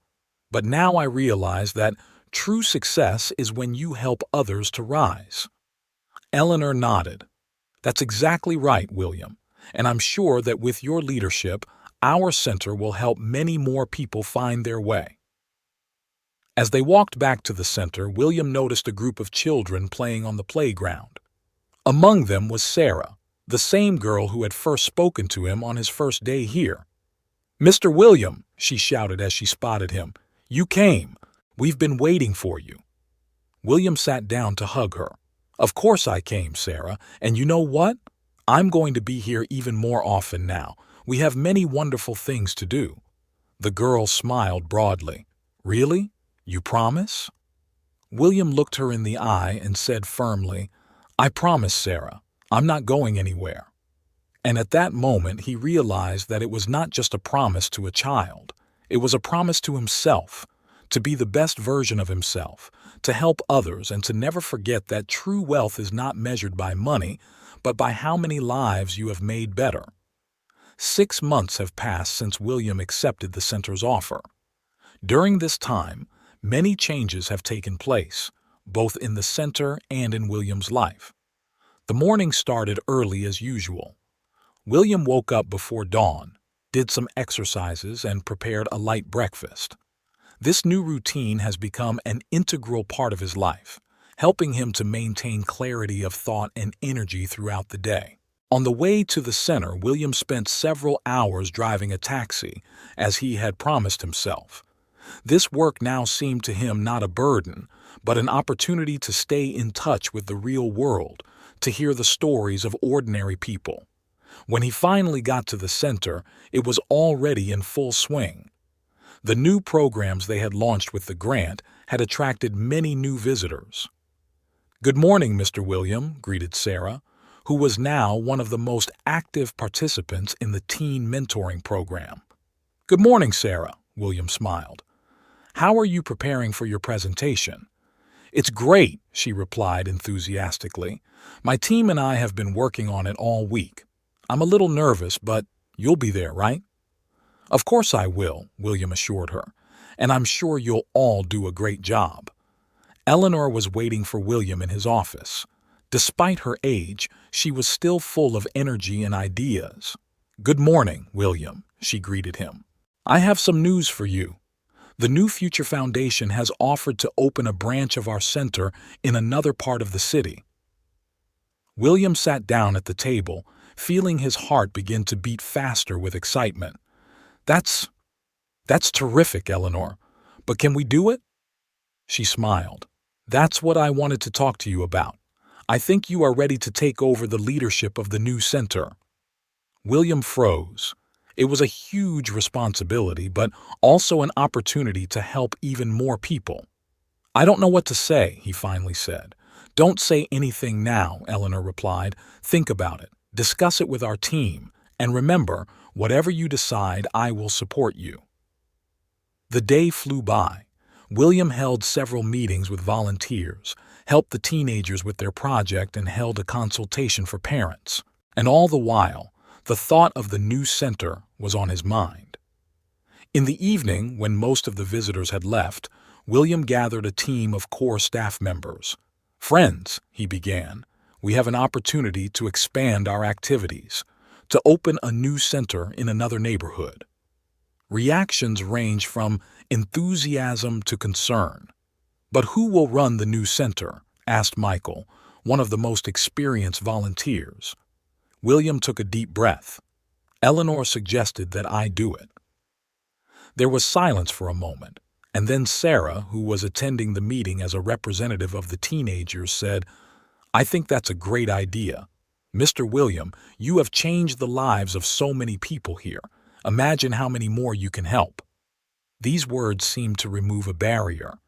But now I realize that true success is when you help others to rise." Eleanor nodded. "That's exactly right, William, and I'm sure that with your leadership, our center will help many more people find their way." As they walked back to the center, William noticed a group of children playing on the playground. Among them was Sarah, the same girl who had first spoken to him on his first day here. "Mr. William," she shouted as she spotted him, "you came. We've been waiting for you." William sat down to hug her. "Of course I came, Sarah, and you know what? I'm going to be here even more often now. We have many wonderful things to do." The girl smiled broadly. "Really? You promise?" William looked her in the eye and said firmly, "I promise, Sarah. I'm not going anywhere." And at that moment he realized that it was not just a promise to a child. It was a promise to himself, to be the best version of himself, to help others, and to never forget that true wealth is not measured by money, but by how many lives you have made better. 6 months have passed since William accepted the center's offer. During this time, many changes have taken place, both in the center and in William's life. The morning started early as usual. William woke up before dawn, did some exercises, and prepared a light breakfast. This new routine has become an integral part of his life, helping him to maintain clarity of thought and energy throughout the day. On the way to the center, William spent several hours driving a taxi, as he had promised himself. This work now seemed to him not a burden, but an opportunity to stay in touch with the real world, to hear the stories of ordinary people. When he finally got to the center, it was already in full swing. The new programs they had launched with the grant had attracted many new visitors. "Good morning, Mr. William," greeted Sarah, who was now one of the most active participants in the teen mentoring program. "Good morning, Sarah," William smiled. "How are you preparing for your presentation?" "It's great," she replied enthusiastically. "My team and I have been working on it all week. I'm a little nervous, but you'll be there, right?" "Of course I will," William assured her, "and I'm sure you'll all do a great job." Eleanor was waiting for William in his office. Despite her age, she was still full of energy and ideas. "Good morning, William," she greeted him. "I have some news for you. The New Future Foundation has offered to open a branch of our center in another part of the city." William sat down at the table, feeling his heart begin to beat faster with excitement. That's terrific, Eleanor. But can we do it?" She smiled. "That's what I wanted to talk to you about. I think you are ready to take over the leadership of the new center." William froze. It was a huge responsibility, but also an opportunity to help even more people. "I don't know what to say," he finally said. "Don't say anything now," Eleanor replied. "Think about it, discuss it with our team, and remember, whatever you decide, I will support you." The day flew by. William held several meetings with volunteers, helped the teenagers with their project, and held a consultation for parents. And all the while, the thought of the new center was on his mind. In the evening, when most of the visitors had left, William gathered a team of core staff members. "Friends," he began, "we have an opportunity to expand our activities, to open a new center in another neighborhood." Reactions range from enthusiasm to concern. "But who will run the new center?" asked Michael, one of the most experienced volunteers. William took a deep breath. "Eleanor suggested that I do it." There was silence for a moment, and then Sarah, who was attending the meeting as a representative of the teenagers, said, "I think that's a great idea. Mr. William, you have changed the lives of so many people here. Imagine how many more you can help." These words seemed to remove a barrier.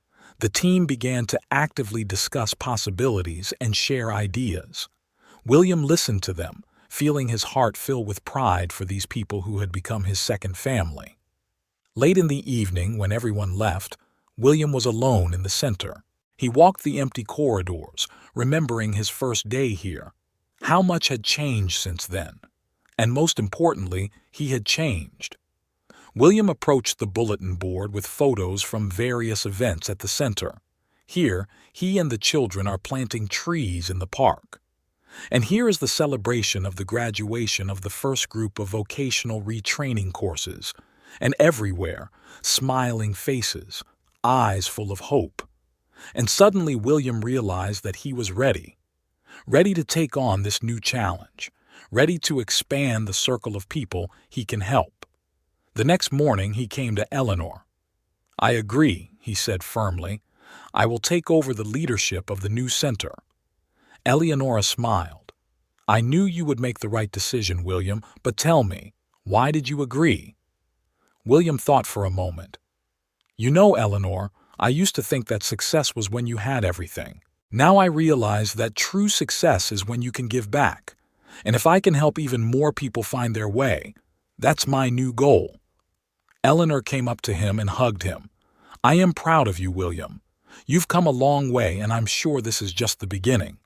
The team began to actively discuss possibilities and share ideas. William listened to them, feeling his heart fill with pride for these people who had become his second family. Late in the evening, when everyone left, William was alone in the center. He walked the empty corridors, remembering his first day here. How much had changed since then? And most importantly, he had changed. William approached the bulletin board with photos from various events at the center. Here, he and the children are planting trees in the park. And here is the celebration of the graduation of the first group of vocational retraining courses. And everywhere, smiling faces, eyes full of hope. And suddenly William realized that he was ready to take on this new challenge, ready to expand the circle of people he can help. The next morning he came to Eleanor. "I agree," he said firmly. "I will take over the leadership of the new center." Eleonora smiled. "I knew you would make the right decision, William, but tell me, why did you agree?" William thought for a moment. "You know, Eleanor, I used to think that success was when you had everything. Now I realize that true success is when you can give back. And if I can help even more people find their way, that's my new goal." Eleanor came up to him and hugged him. "I am proud of you, William. You've come a long way, and I'm sure this is just the beginning."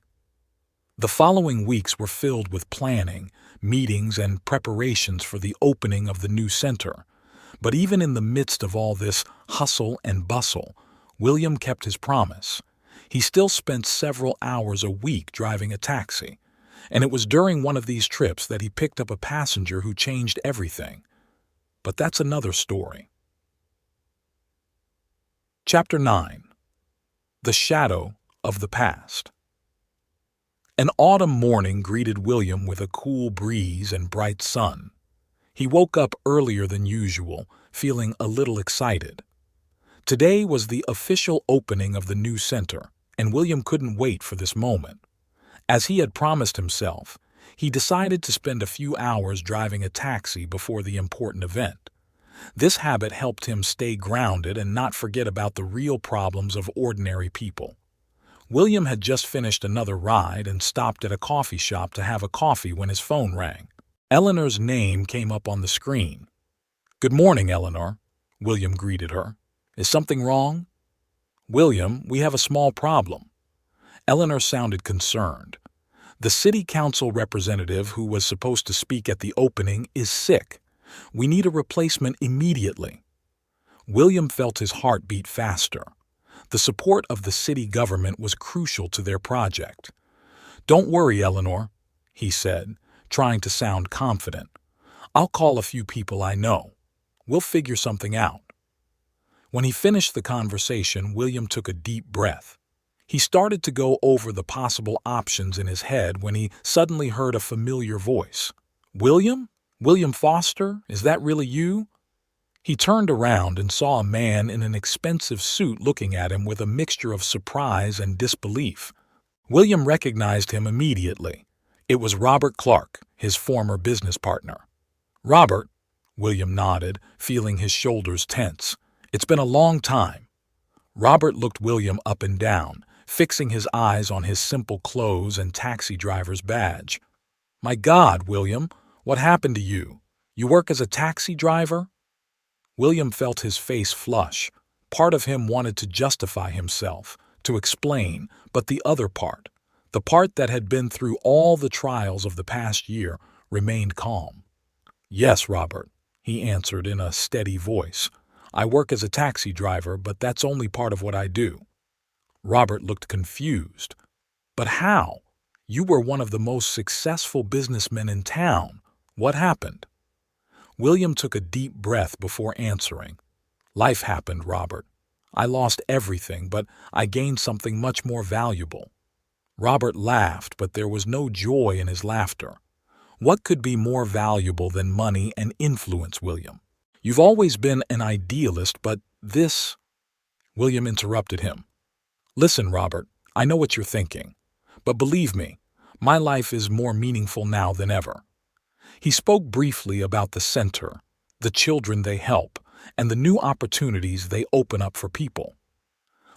The following weeks were filled with planning, meetings, and preparations for the opening of the new center. But even in the midst of all this hustle and bustle, William kept his promise. He still spent several hours a week driving a taxi, and it was during one of these trips that he picked up a passenger who changed everything. But that's another story. Chapter 9. The Shadow of the Past. An autumn morning greeted William with a cool breeze and bright sun. He woke up earlier than usual, feeling a little excited. Today was the official opening of the new center, and William couldn't wait for this moment. As he had promised himself, he decided to spend a few hours driving a taxi before the important event. This habit helped him stay grounded and not forget about the real problems of ordinary people. William had just finished another ride and stopped at a coffee shop to have a coffee when his phone rang. Eleanor's name came up on the screen. "Good morning, Eleanor," William greeted her. "Is something wrong?" "William, we have a small problem." Eleanor sounded concerned. "The city council representative who was supposed to speak at the opening is sick. We need a replacement immediately." William felt his heart beat faster. The support of the city government was crucial to their project. "Don't worry, Eleanor," he said, trying to sound confident. "I'll call a few people I know. We'll figure something out." When he finished the conversation, William took a deep breath. He started to go over the possible options in his head when he suddenly heard a familiar voice. "William? William Foster? Is that really you?" He turned around and saw a man in an expensive suit looking at him with a mixture of surprise and disbelief. William recognized him immediately. It was Robert Clark, his former business partner. "Robert," William nodded, feeling his shoulders tense. "It's been a long time." Robert looked William up and down, fixing his eyes on his simple clothes and taxi driver's badge. "My God, William, what happened to you? You work as a taxi driver?" William felt his face flush. Part of him wanted to justify himself, to explain, but the other part, the part that had been through all the trials of the past year, remained calm. "Yes, Robert," he answered in a steady voice. "I work as a taxi driver, but that's only part of what I do." Robert looked confused. "But how? You were one of the most successful businessmen in town. What happened?" William took a deep breath before answering. "Life happened, Robert. I lost everything, but I gained something much more valuable." Robert laughed, but there was no joy in his laughter. What could be more valuable than money and influence, William? "You've always been an idealist, but this—" William interrupted him. "Listen, Robert, I know what you're thinking, but believe me, my life is more meaningful now than ever." He spoke briefly about the center, the children they help, and the new opportunities they open up for people.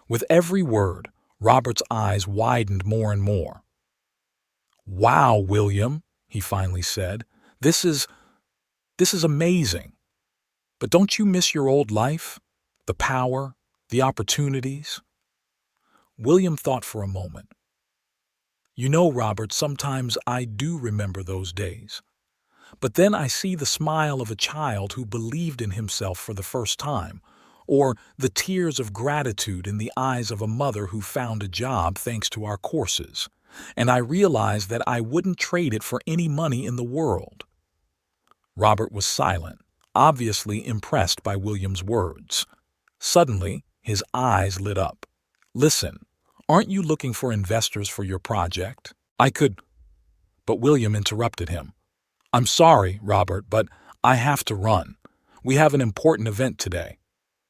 With every word, Robert's eyes widened more and more. "Wow, William," he finally said, This is amazing. But don't you miss your old life? The power, the opportunities?" William thought for a moment. "You know, Robert, sometimes I do remember those days. But then I see the smile of a child who believed in himself for the first time, or the tears of gratitude in the eyes of a mother who found a job thanks to our courses, and I realize that I wouldn't trade it for any money in the world." Robert was silent, obviously impressed by William's words. Suddenly, his eyes lit up. "Listen, aren't you looking for investors for your project? I could—" But William interrupted him. "I'm sorry, Robert, but I have to run. We have an important event today.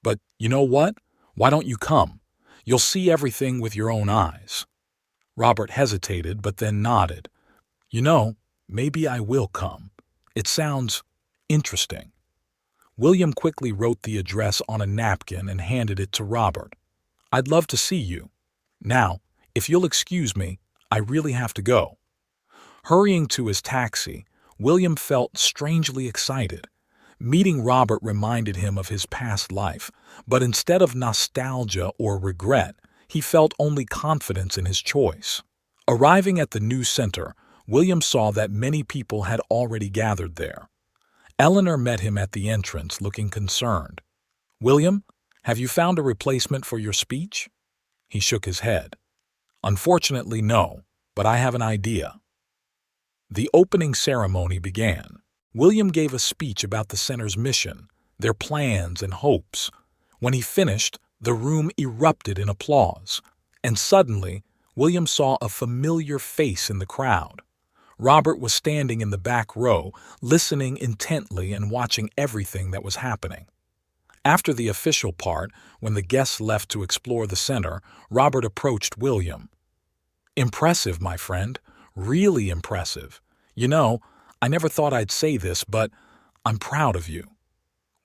But you know what? Why don't you come? You'll see everything with your own eyes." Robert hesitated, but then nodded. "You know, maybe I will come. It sounds interesting." William quickly wrote the address on a napkin and handed it to Robert. "I'd love to see you. Now, if you'll excuse me, I really have to go." Hurrying to his taxi, William felt strangely excited. Meeting Robert reminded him of his past life, but instead of nostalgia or regret, he felt only confidence in his choice. Arriving at the new center, William saw that many people had already gathered there. Eleanor met him at the entrance, looking concerned. "William, have you found a replacement for your speech?" He shook his head. "Unfortunately, no, but I have an idea." The opening ceremony began. William gave a speech about the center's mission, their plans and hopes. When he finished, the room erupted in applause, and suddenly, William saw a familiar face in the crowd. Robert was standing in the back row, listening intently and watching everything that was happening. After the official part, when the guests left to explore the center, Robert approached William. "Impressive, my friend. Really impressive. You know, I never thought I'd say this, but I'm proud of you."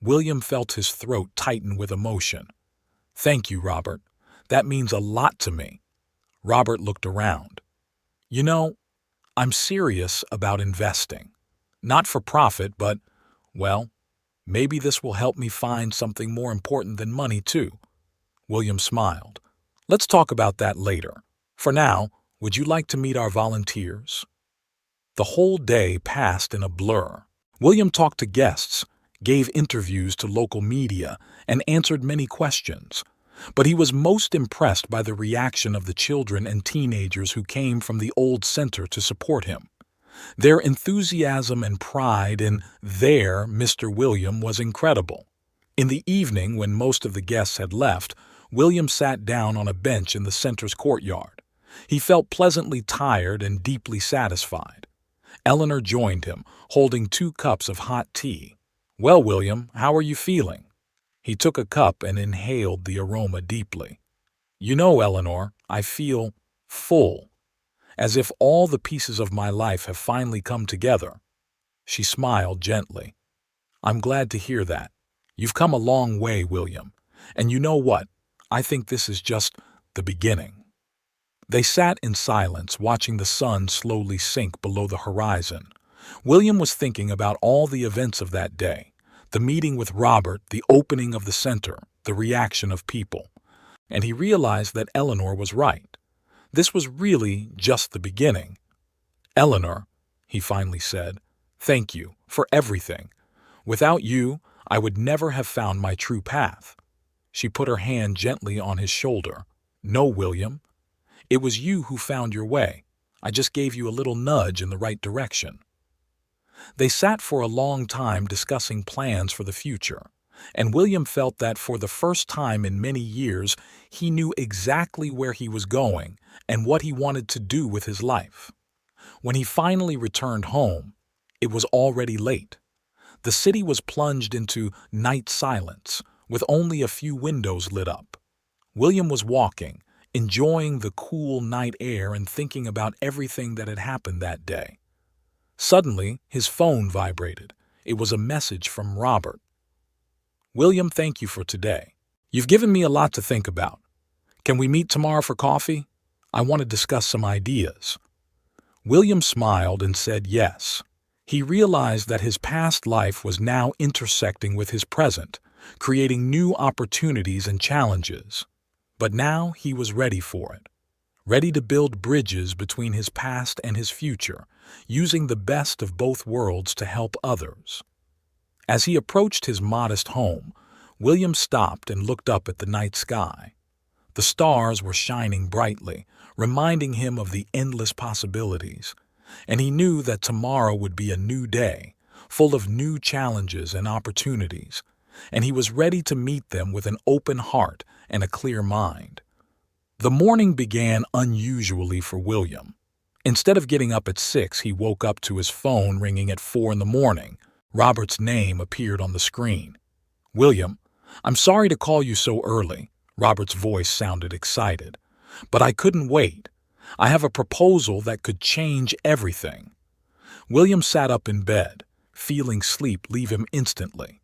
William felt his throat tighten with emotion. "Thank you, Robert. That means a lot to me." Robert looked around. "You know, I'm serious about investing. Not for profit, but, well, maybe this will help me find something more important than money, too." William smiled. "Let's talk about that later. For now, would you like to meet our volunteers?" The whole day passed in a blur. William talked to guests, gave interviews to local media, and answered many questions. But he was most impressed by the reaction of the children and teenagers who came from the old center to support him. Their enthusiasm and pride in their Mr. William was incredible. In the evening, when most of the guests had left, William sat down on a bench in the center's courtyard. He felt pleasantly tired and deeply satisfied. Eleanor joined him, holding 2 cups of hot tea. "Well, William, how are you feeling?" He took a cup and inhaled the aroma deeply. "You know, Eleanor, I feel full." as if all the pieces of my life have finally come together. She smiled gently. I'm glad to hear that. You've come a long way, William. And you know what? I think this is just the beginning. They sat in silence, watching the sun slowly sink below the horizon. William was thinking about all the events of that day. The meeting with Robert, the opening of the center, the reaction of people. And he realized that Eleanor was right. This was really just the beginning. Eleanor, he finally said, thank you for everything. Without you, I would never have found my true path. She put her hand gently on his shoulder. No, William. It was you who found your way. I just gave you a little nudge in the right direction. They sat for a long time discussing plans for the future, and William felt that for the first time in many years, he knew exactly where he was going and what he wanted to do with his life. When he finally returned home, it was already late. The city was plunged into night silence, with only a few windows lit up. William was walking, enjoying the cool night air and thinking about everything that had happened that day. Suddenly, his phone vibrated. It was a message from Robert. William, thank you for today. You've given me a lot to think about. Can we meet tomorrow for coffee? I want to discuss some ideas. William smiled and said yes. He realized that his past life was now intersecting with his present, creating new opportunities and challenges. But now he was ready for it, ready to build bridges between his past and his future, using the best of both worlds to help others. As he approached his modest home, William stopped and looked up at the night sky. The stars were shining brightly, reminding him of the endless possibilities, and he knew that tomorrow would be a new day, full of new challenges and opportunities, and he was ready to meet them with an open heart and a clear mind. The morning began unusually for William. Instead of getting up at 6, he woke up to his phone ringing at 4 in the morning. Robert's name appeared on the screen. William, I'm sorry to call you so early. Robert's voice sounded excited. But I couldn't wait. I have a proposal that could change everything. William sat up in bed, feeling sleep leave him instantly.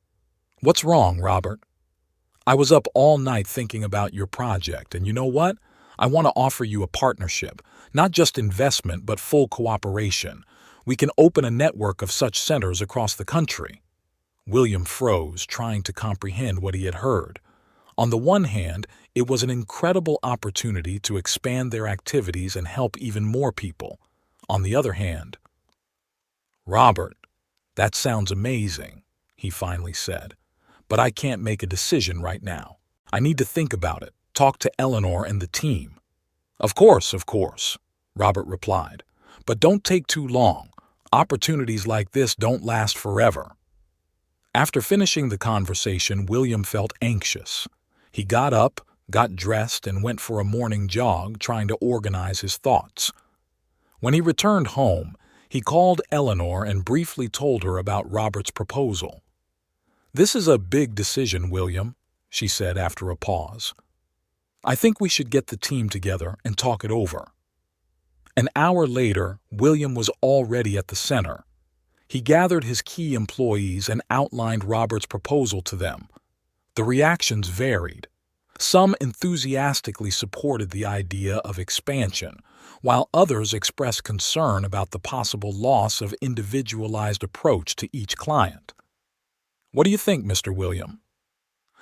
What's wrong, Robert? I was up all night thinking about your project, and you know what? I want to offer you a partnership, not just investment, but full cooperation. We can open a network of such centers across the country. William froze, trying to comprehend what he had heard. On the one hand, it was an incredible opportunity to expand their activities and help even more people. On the other hand, Robert, that sounds amazing, he finally said. But I can't make a decision right now. I need to think about it, talk to Eleanor and the team. Of course, Robert replied. But don't take too long. Opportunities like this don't last forever. After finishing the conversation, William felt anxious. He got up, got dressed, and went for a morning jog, trying to organize his thoughts. When he returned home, he called Eleanor and briefly told her about Robert's proposal. This is a big decision, William, she said after a pause. I think we should get the team together and talk it over. An hour later, William was already at the center. He gathered his key employees and outlined Robert's proposal to them. The reactions varied. Some enthusiastically supported the idea of expansion, while others expressed concern about the possible loss of individualized approach to each client. What do you think, Mr. William?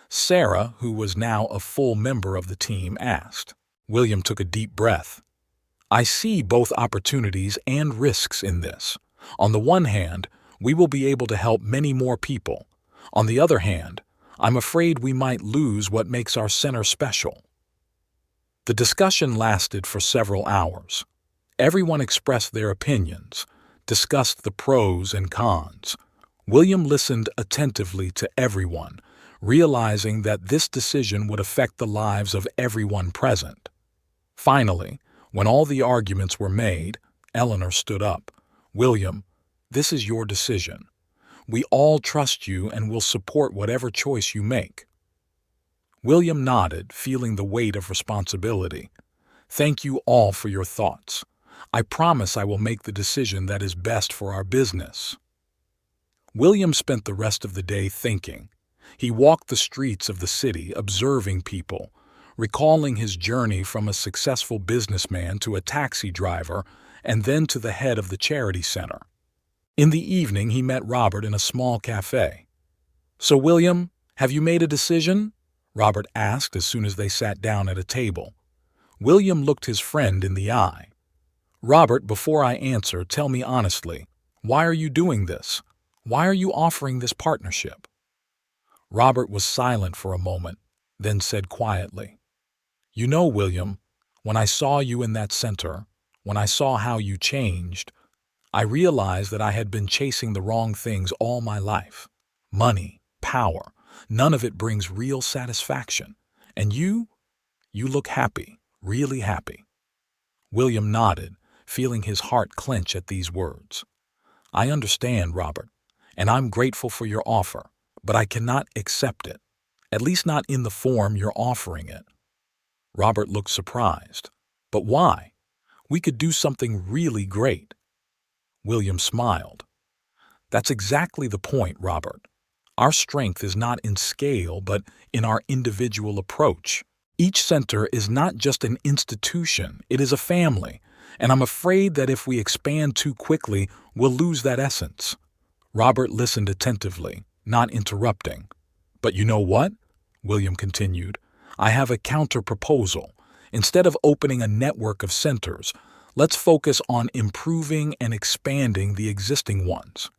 Sarah, who was now a full member of the team, asked. William took a deep breath. I see both opportunities and risks in this. On the one hand, we will be able to help many more people. On the other hand, I'm afraid we might lose what makes our center special. The discussion lasted for several hours. Everyone expressed their opinions, discussed the pros and cons. William listened attentively to everyone, realizing that this decision would affect the lives of everyone present. Finally, when all the arguments were made, Eleanor stood up. William, this is your decision. We all trust you and will support whatever choice you make. William nodded, feeling the weight of responsibility. Thank you all for your thoughts. I promise I will make the decision that is best for our business." William spent the rest of the day thinking. He walked the streets of the city, observing people, recalling his journey from a successful businessman to a taxi driver and then to the head of the charity center. In the evening, he met Robert in a small cafe. "So, William, have you made a decision?" Robert asked as soon as they sat down at a table. William looked his friend in the eye. "Robert, before I answer, tell me honestly, why are you doing this? Why are you offering this partnership?" Robert was silent for a moment, then said quietly, "You know, William, when I saw you in that center, when I saw how you changed, I realized that I had been chasing the wrong things all my life. Money, power, none of it brings real satisfaction. And you look happy, really happy." William nodded, feeling his heart clench at these words. "I understand, Robert, and I'm grateful for your offer, but I cannot accept it, at least not in the form you're offering it." Robert looked surprised. "But why? We could do something really great." William smiled. "That's exactly the point, Robert. Our strength is not in scale, but in our individual approach. Each center is not just an institution, it is a family, and I'm afraid that if we expand too quickly, we'll lose that essence." Robert listened attentively, not interrupting. "But you know what?" William continued. "I have a counter-proposal. Instead of opening a network of centers, let's focus on improving and expanding the existing ones.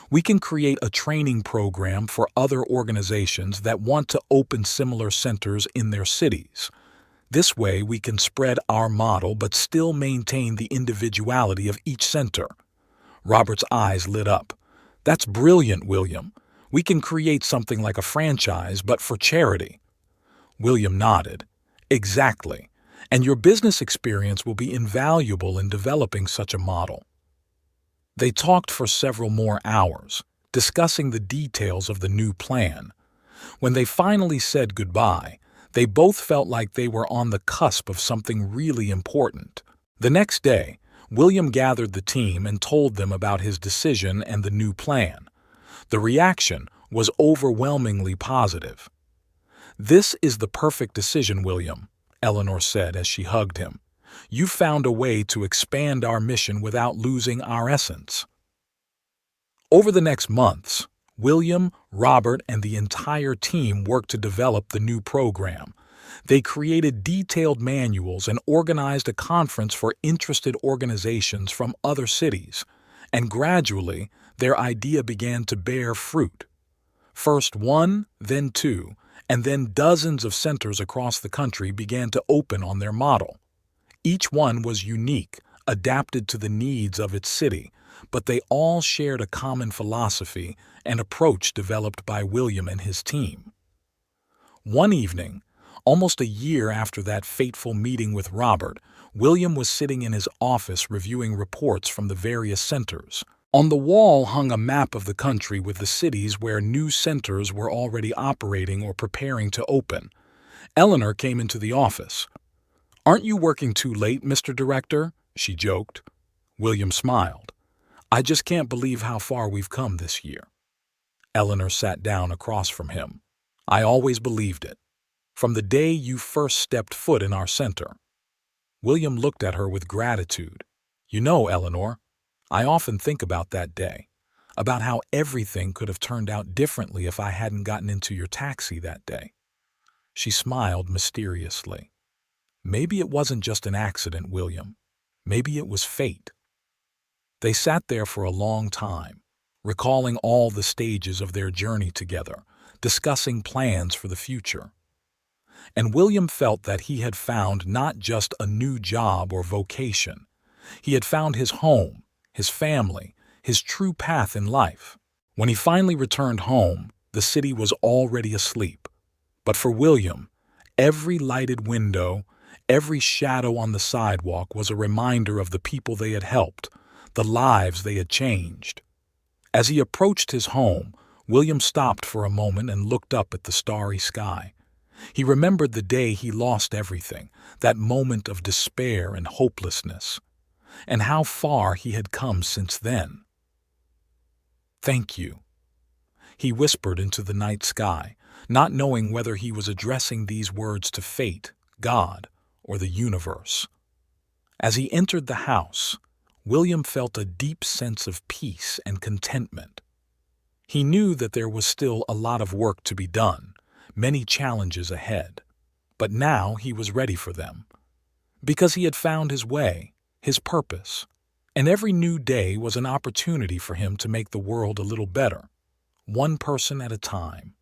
We can create a training program for other organizations that want to open similar centers in their cities. This way, we can spread our model but still maintain the individuality of each center." Robert's eyes lit up. "That's brilliant, William. We can create something like a franchise, but for charity." William nodded. "Exactly. And your business experience will be invaluable in developing such a model." They talked for several more hours, discussing the details of the new plan. When they finally said goodbye, they both felt like they were on the cusp of something really important. The next day, William gathered the team and told them about his decision and the new plan. The reaction was overwhelmingly positive. "This is the perfect decision, William," Eleanor said as she hugged him. "You found a way to expand our mission without losing our essence." Over the next months, William, Robert, and the entire team worked to develop the new program. They created detailed manuals and organized a conference for interested organizations from other cities, and gradually their idea began to bear fruit. First one, then two, and then dozens of centers across the country began to open on their model. Each one was unique, adapted to the needs of its city, but they all shared a common philosophy and approach developed by William and his team. One evening, almost a year after that fateful meeting with Robert, William was sitting in his office reviewing reports from the various centers. On the wall hung a map of the country with the cities where new centers were already operating or preparing to open. Eleanor came into the office. "Aren't you working too late, Mr. Director?" she joked. William smiled. "I just can't believe how far we've come this year." Eleanor sat down across from him. "I always believed it. From the day you first stepped foot in our center." William looked at her with gratitude. "You know, Eleanor, I often think about that day, about how everything could have turned out differently if I hadn't gotten into your taxi that day." She smiled mysteriously. "Maybe it wasn't just an accident, William. Maybe it was fate." They sat there for a long time, recalling all the stages of their journey together, discussing plans for the future. And William felt that he had found not just a new job or vocation. He had found his home, his family, his true path in life. When he finally returned home, the city was already asleep. But for William, every lighted window, every shadow on the sidewalk was a reminder of the people they had helped, the lives they had changed. As he approached his home, William stopped for a moment and looked up at the starry sky. He remembered the day he lost everything, that moment of despair and hopelessness. and how far he had come since then. "Thank you," he whispered into the night sky, not knowing whether he was addressing these words to fate, God, or the universe. As he entered the house, William felt a deep sense of peace and contentment. He knew that there was still a lot of work to be done, many challenges ahead, but now he was ready for them. Because he had found his way, his purpose, and every new day was an opportunity for him to make the world a little better, one person at a time.